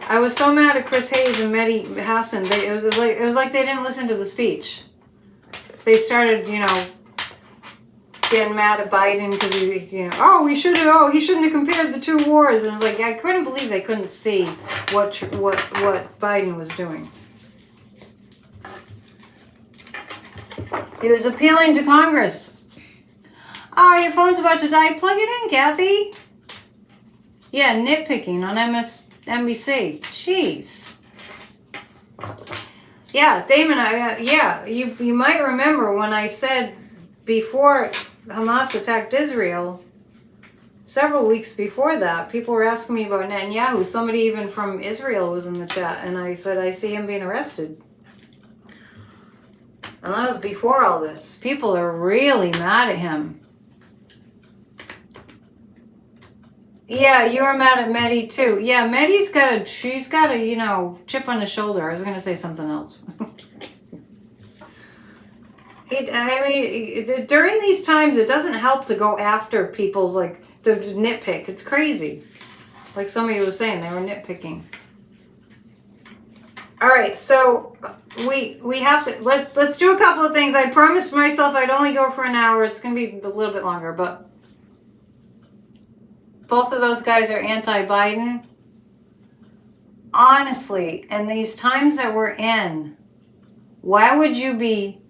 I was so mad at Chris Hayes and Mehdi Hassan. It was like they didn't listen to the speech. They started, getting mad at Biden because he shouldn't have compared the 2 wars. And it was like, I couldn't believe they couldn't see what Biden was doing. He was appealing to Congress. Oh, your phone's about to die. Plug it in, Kathy. Yeah, nitpicking on MSNBC. Jeez. Yeah, Damon, you might remember when I said before Hamas attacked Israel, several weeks before that, people were asking me about Netanyahu. Somebody even from Israel was in the chat, and I said, I see him being arrested. And that was before all this. People are really mad at him. Yeah, you were mad at Mehdi too. Yeah, Mehdi's she's got a, chip on his shoulder. I was going to say something else. During these times, it doesn't help to go after people's, to nitpick. It's crazy. Like somebody was saying, they were nitpicking. All right, so we have to let's do a couple of things. I promised myself I'd only go for an hour. It's going to be a little bit longer, but both of those guys are anti-Biden. Honestly, in these times that we're in, why would you be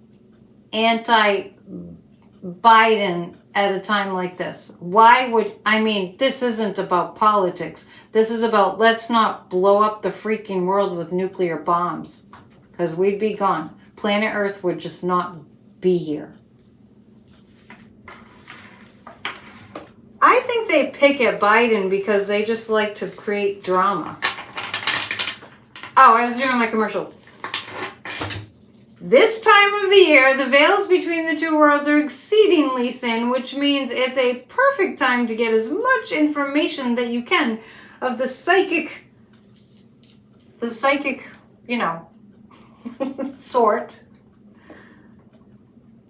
anti-Biden at a time like this? This isn't about politics. This is about, let's not blow up the freaking world with nuclear bombs, because we'd be gone. Planet Earth would just not be here. I think they pick at Biden because they just like to create drama. Oh, I was doing my commercial. This time of the year, the veils between the two worlds are exceedingly thin, which means it's a perfect time to get as much information that you can of the psychic, sort.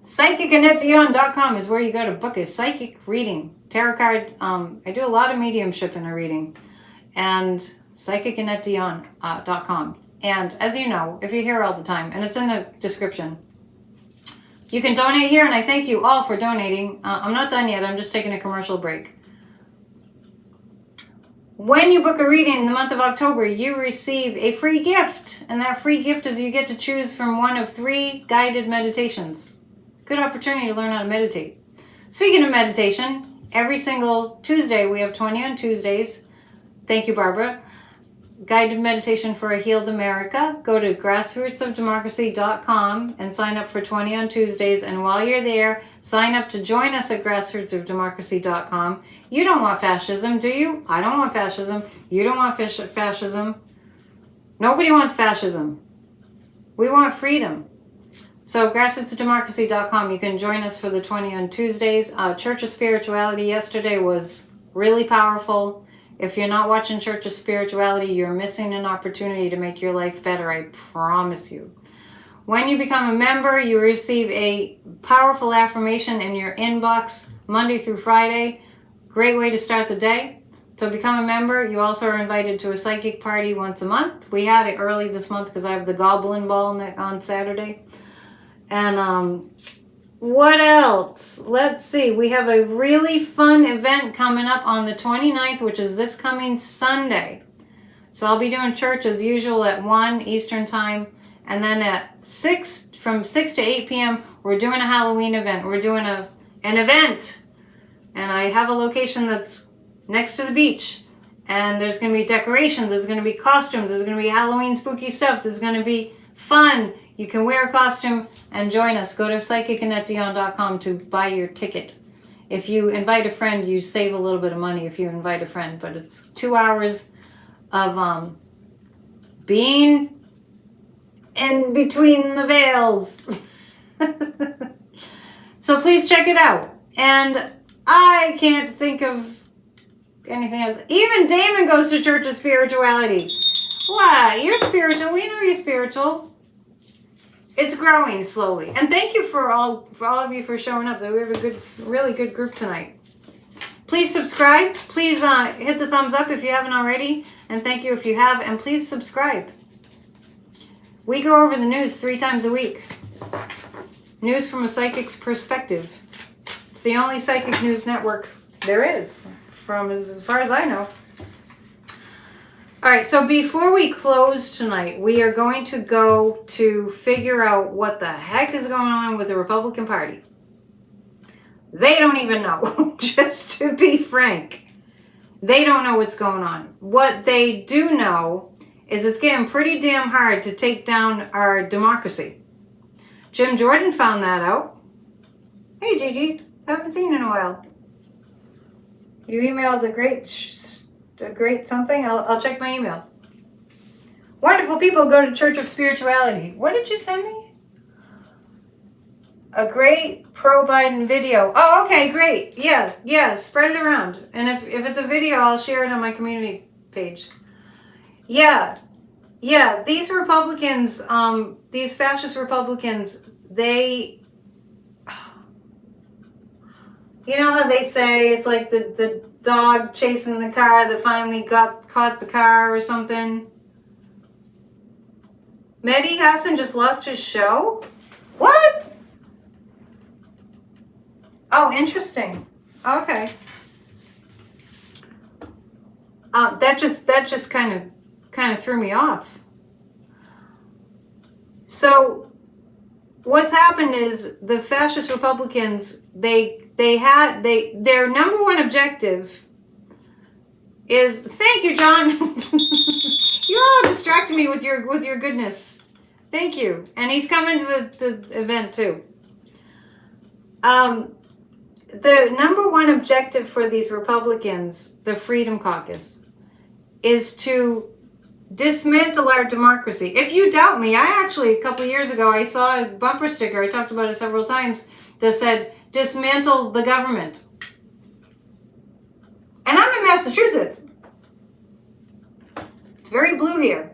PsychicAnnetteDion.com is where you go to book a psychic reading. Tarot card, I do a lot of mediumship in a reading. And PsychicAnnetteDion.com. And as you know, if you're here all the time, and it's in the description, you can donate here, and I thank you all for donating. I'm not done yet. I'm just taking a commercial break. When you book a reading in the month of October, you receive a free gift. And that free gift is you get to choose from one of 3 guided meditations. Good opportunity to learn how to meditate. Speaking of meditation, every single Tuesday, we have 20 on Tuesdays. Thank you, Barbara. Guided meditation for a healed America. Go to grassrootsofdemocracy.com and sign up for 20 on Tuesdays. And while you're there, sign up to join us at grassrootsofdemocracy.com. You don't want fascism, do you? I don't want fascism. You don't want fascism. Nobody wants fascism. We want freedom. So grassrootsofdemocracy.com, you can join us for the 20 on Tuesdays. Church of Spirituality yesterday was really powerful. If you're not watching Church of Spirituality, you're missing an opportunity to make your life better, I promise you. When you become a member, you receive a powerful affirmation in your inbox Monday through Friday. Great way to start the day. So become a member. You also are invited to a psychic party once a month. We had it early this month because I have the Goblin Ball on Saturday. And what else? Let's see. We have a really fun event coming up on the 29th, which is this coming Sunday. So I'll be doing church as usual at 1 Eastern time. And then from 6 to 8 p.m., we're doing a Halloween event. We're doing an event. And I have a location that's next to the beach. And there's going to be decorations. There's going to be costumes. There's going to be Halloween spooky stuff. There's going to be fun. You can wear a costume and join us. Go to PsychicAnnetteDion.com to buy your ticket. If you invite a friend, you save a little bit of money if you invite a friend. But it's 2 hours of being in between the veils. So please check it out. And I can't think of anything else. Even Damon goes to Church of Spirituality. Wow, you're spiritual. We know you're spiritual. It's growing slowly. And thank you for all of you for showing up. We have a really good group tonight. Please subscribe. Please hit the thumbs up if you haven't already. And thank you if you have. And please subscribe. We go over the news 3 times a week. News from a psychic's perspective. It's the only psychic news network there is, from as far as I know. All right, so before we close tonight, we are going to go to figure out what the heck is going on with the Republican Party. They don't even know, just to be frank. They don't know what's going on. What they do know is it's getting pretty damn hard to take down our democracy. Jim Jordan found that out. Hey, Gigi, haven't seen you in a while. You emailed a great something. I'll check my email. Wonderful people go to Church of Spirituality. What did you send me? A great pro-Biden video. Oh, okay, great. Yeah, spread it around. And if it's a video, I'll share it on my community page. Yeah, these Republicans, these fascist Republicans, they, you know how they say it's like the dog chasing the car that finally caught the car or something. Mehdi Hassan just lost his show? What? Oh, interesting. Okay. That just kind of threw me off. So what's happened is the fascist Republicans, their number one objective is, thank you, John. You all distracted me with your goodness. Thank you. And he's coming to the event too. The number one objective for these Republicans, the Freedom Caucus, is to dismantle our democracy. If you doubt me, I actually, a couple of years ago, I saw a bumper sticker, I talked about it several times, that said, dismantle the government. And I'm in Massachusetts. It's very blue here.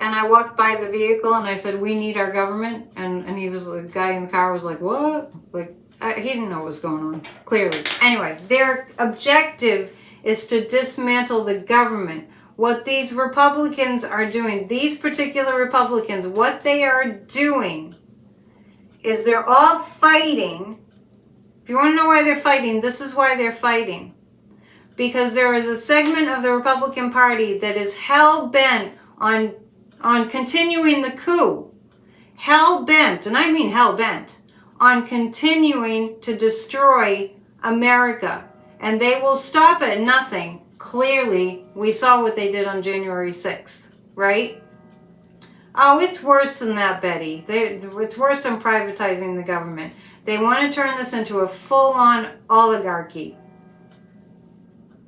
And I walked by the vehicle and I said, we need our government. And he was, the guy in the car was like, what? Like, he didn't know what was going on, clearly. Anyway, their objective is to dismantle the government. What these Republicans are doing, these particular Republicans, what they are doing is they're all fighting. If you want to know why they're fighting, this is why they're fighting. Because there is a segment of the Republican Party that is hell-bent on continuing the coup. Hell-bent, and I mean hell-bent, on continuing to destroy America. And they will stop at nothing. Clearly, we saw what they did on January 6th, right? Oh, it's worse than that, Betty. It's worse than privatizing the government. They want to turn this into a full-on oligarchy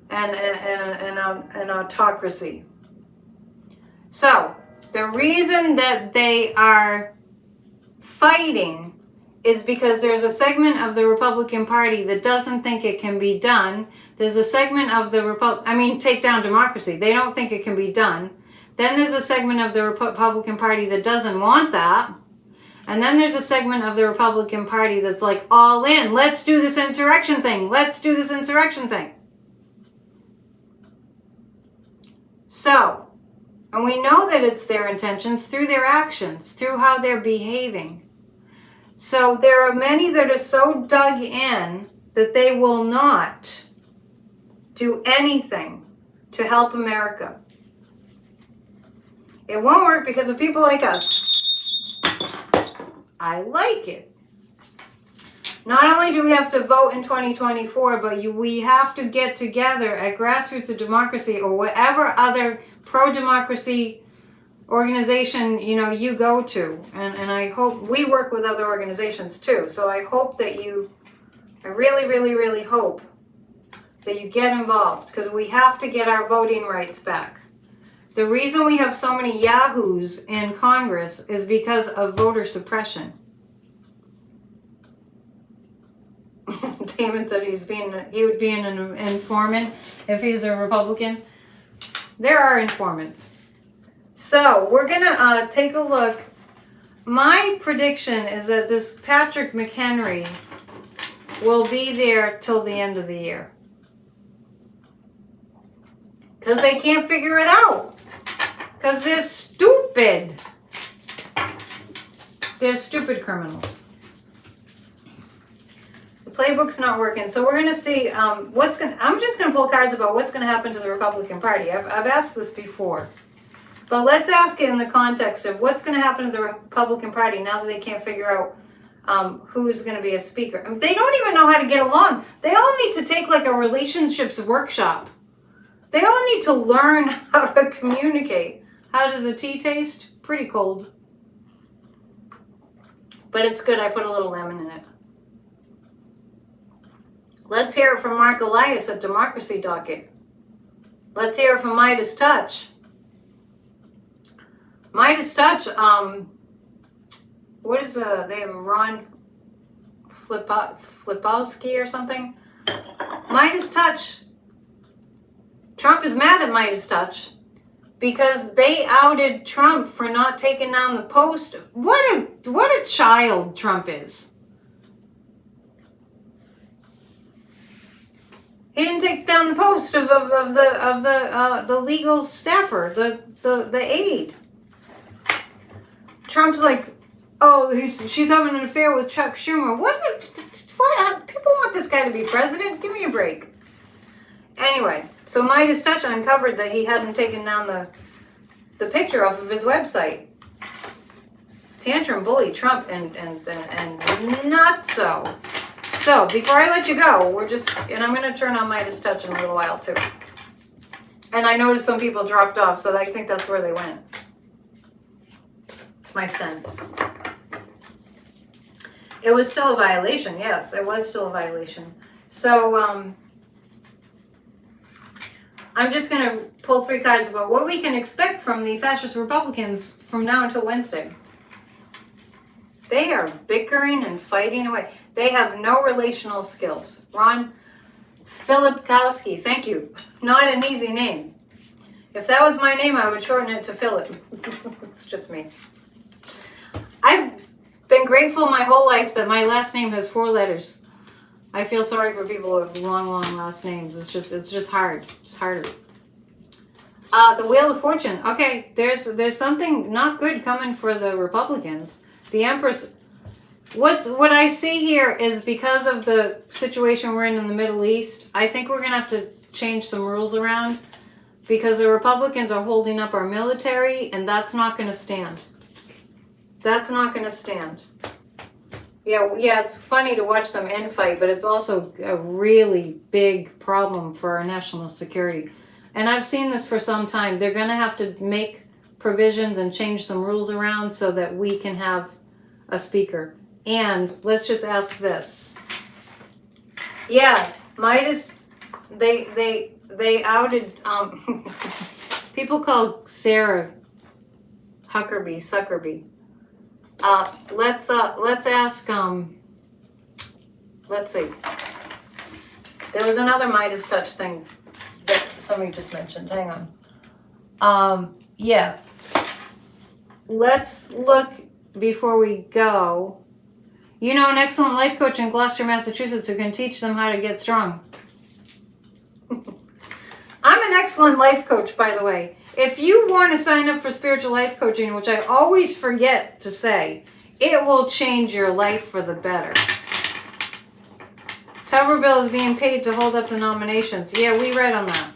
and an autocracy. So, the reason that they are fighting is because there's a segment of the Republican Party that doesn't think it can be done. There's a segment of the take down democracy. They don't think it can be done. Then there's a segment of the Republican Party that doesn't want that. And then there's a segment of the Republican Party that's like, all in. Let's do this insurrection thing. Let's do this insurrection thing. So, and we know that it's their intentions through their actions, through how they're behaving. So there are many that are so dug in that they will not do anything to help America. It won't work because of people like us. I like it. Not only do we have to vote in 2024, but we have to get together at Grassroots of Democracy or whatever other pro-democracy organization you go to, and I hope we work with other organizations too, so I hope that I really hope that you get involved, because we have to get our voting rights back. The reason we have so many yahoos in Congress is because of voter suppression. Damon said he would be an informant if he's a Republican. There are informants. So, we're going to take a look. My prediction is that this Patrick McHenry will be there till the end of the year. Because they can't figure it out. Because they're stupid. They're stupid criminals. The playbook's not working. So we're going to see I'm just going to pull cards about what's going to happen to the Republican Party. I've asked this before. But let's ask it in the context of what's going to happen to the Republican Party now that they can't figure out who's going to be a speaker. I mean, they don't even know how to get along. They all need to take like a relationships workshop. They all need to learn how to communicate. How does the tea taste? Pretty cold. But it's good. I put a little lemon in it. Let's hear it from Mark Elias at Democracy Docket. Let's hear it from Midas Touch. Midas Touch, what is they have Ron Flipowski or something? Midas Touch. Trump is mad at Midas Touch because they outed Trump for not taking down the post. What a child Trump is. He didn't take down the post of the legal staffer, the aide. Trump's like, oh, she's having an affair with Chuck Schumer. What? People want this guy to be president? Give me a break. Anyway, so Midas Touch uncovered that he hadn't taken down the picture off of his website. Tantrum bully Trump and not so. So before I let you go, and I'm going to turn on Midas Touch in a little while too. And I noticed some people dropped off, so I think that's where they went. It's my sense. It was still a violation. Yes, it was still a violation. So I'm just going to pull 3 cards about what we can expect from the fascist Republicans from now until Wednesday. They are bickering and fighting away. They have no relational skills. Ron Filipkowski, thank you. Not an easy name. If that was my name, I would shorten it to Philip. It's just me. I've been grateful my whole life that my last name has 4 letters. I feel sorry for people who have long last names. It's just hard. It's harder. The Wheel of Fortune. Okay, there's something not good coming for the Republicans. The Empress. What I see here is because of the situation we're in the Middle East, I think we're going to have to change some rules around because the Republicans are holding up our military, and that's not going to stand. That's not going to stand. Yeah, it's funny to watch them infight, but it's also a really big problem for our national security. And I've seen this for some time. They're going to have to make provisions and change some rules around so that we can have a speaker. And let's just ask this. Yeah, Midas, they outed, people call Sarah Suckerby. Let's ask, let's see. There was another Midas Touch thing that somebody just mentioned. Hang on. Yeah. Let's look before we go. You know an excellent life coach in Gloucester, Massachusetts who can teach them how to get strong. I'm an excellent life coach, by the way. If you want to sign up for spiritual life coaching, which I always forget to say, it will change your life for the better. Tuberville is being paid to hold up the nominations. Yeah, we read on that.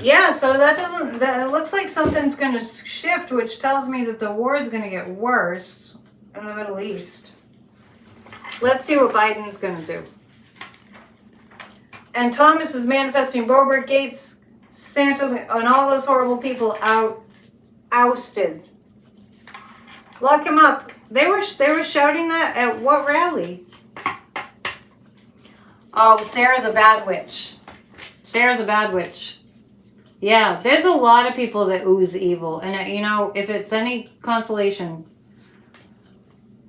Yeah, so it looks like something's going to shift, which tells me that the war is going to get worse in the Middle East. Let's see what Biden's going to do. And Thomas is manifesting Robert Gates, Santa, and all those horrible people ousted. Lock him up. They were shouting that at what rally? Oh, Sarah's a bad witch. Sarah's a bad witch. Yeah, there's a lot of people that ooze evil. And, you know, if it's any consolation,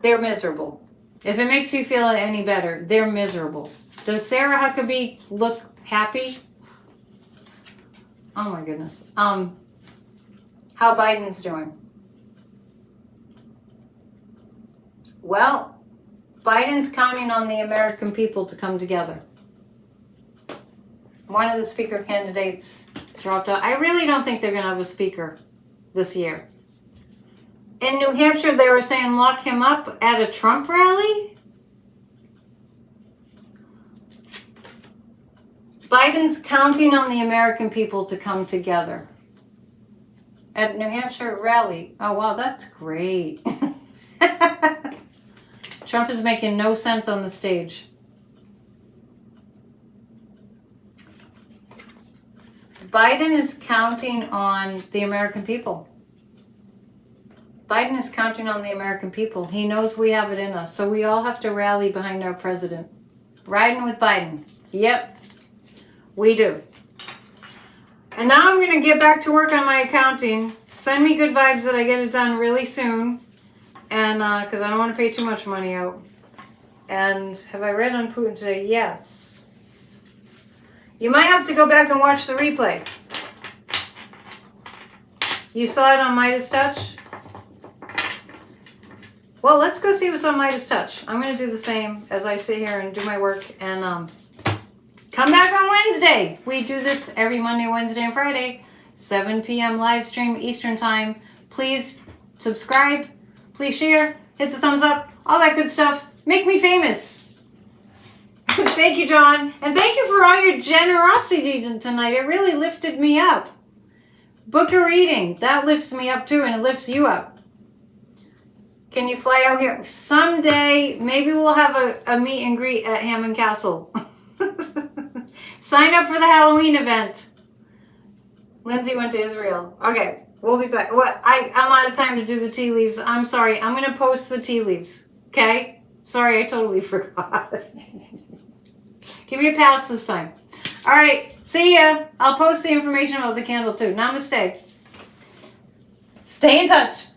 they're miserable. If it makes you feel any better, they're miserable. Does Sarah Huckabee look happy? Oh, my goodness. How Biden's doing? Well, Biden's counting on the American people to come together. One of the speaker candidates dropped out. I really don't think they're going to have a speaker this year. In New Hampshire, they were saying lock him up at a Trump rally? Biden's counting on the American people to come together. At New Hampshire rally. Oh, wow, that's great. Trump is making no sense on the stage. Biden is counting on the American people. Biden is counting on the American people. He knows we have it in us. So we all have to rally behind our president. Riding with Biden. Yep, we do. And now I'm going to get back to work on my accounting. Send me good vibes that I get it done really soon. And because I don't want to pay too much money out. And have I read on Putin today? Yes. You might have to go back and watch the replay. You saw it on Midas Touch? Well, let's go see what's on Midas Touch. I'm going to do the same as I sit here and do my work. And come back on Wednesday. We do this every Monday, Wednesday, and Friday. 7 p.m. live stream Eastern Time. Please subscribe. Please share. Hit the thumbs up. All that good stuff. Make me famous. Thank you, John. And thank you for all your generosity tonight. It really lifted me up. Book a reading. That lifts me up too, and it lifts you up. Can you fly out here? Someday, maybe we'll have a meet and greet at Hammond Castle. Sign up for the Halloween event. Lindsay went to Israel. Okay, we'll be back. What? I'm out of time to do the tea leaves. I'm sorry. I'm going to post the tea leaves. Okay? Sorry, I totally forgot. Give me a pass this time. All right, see ya. I'll post the information about the candle too. Namaste. Stay in touch.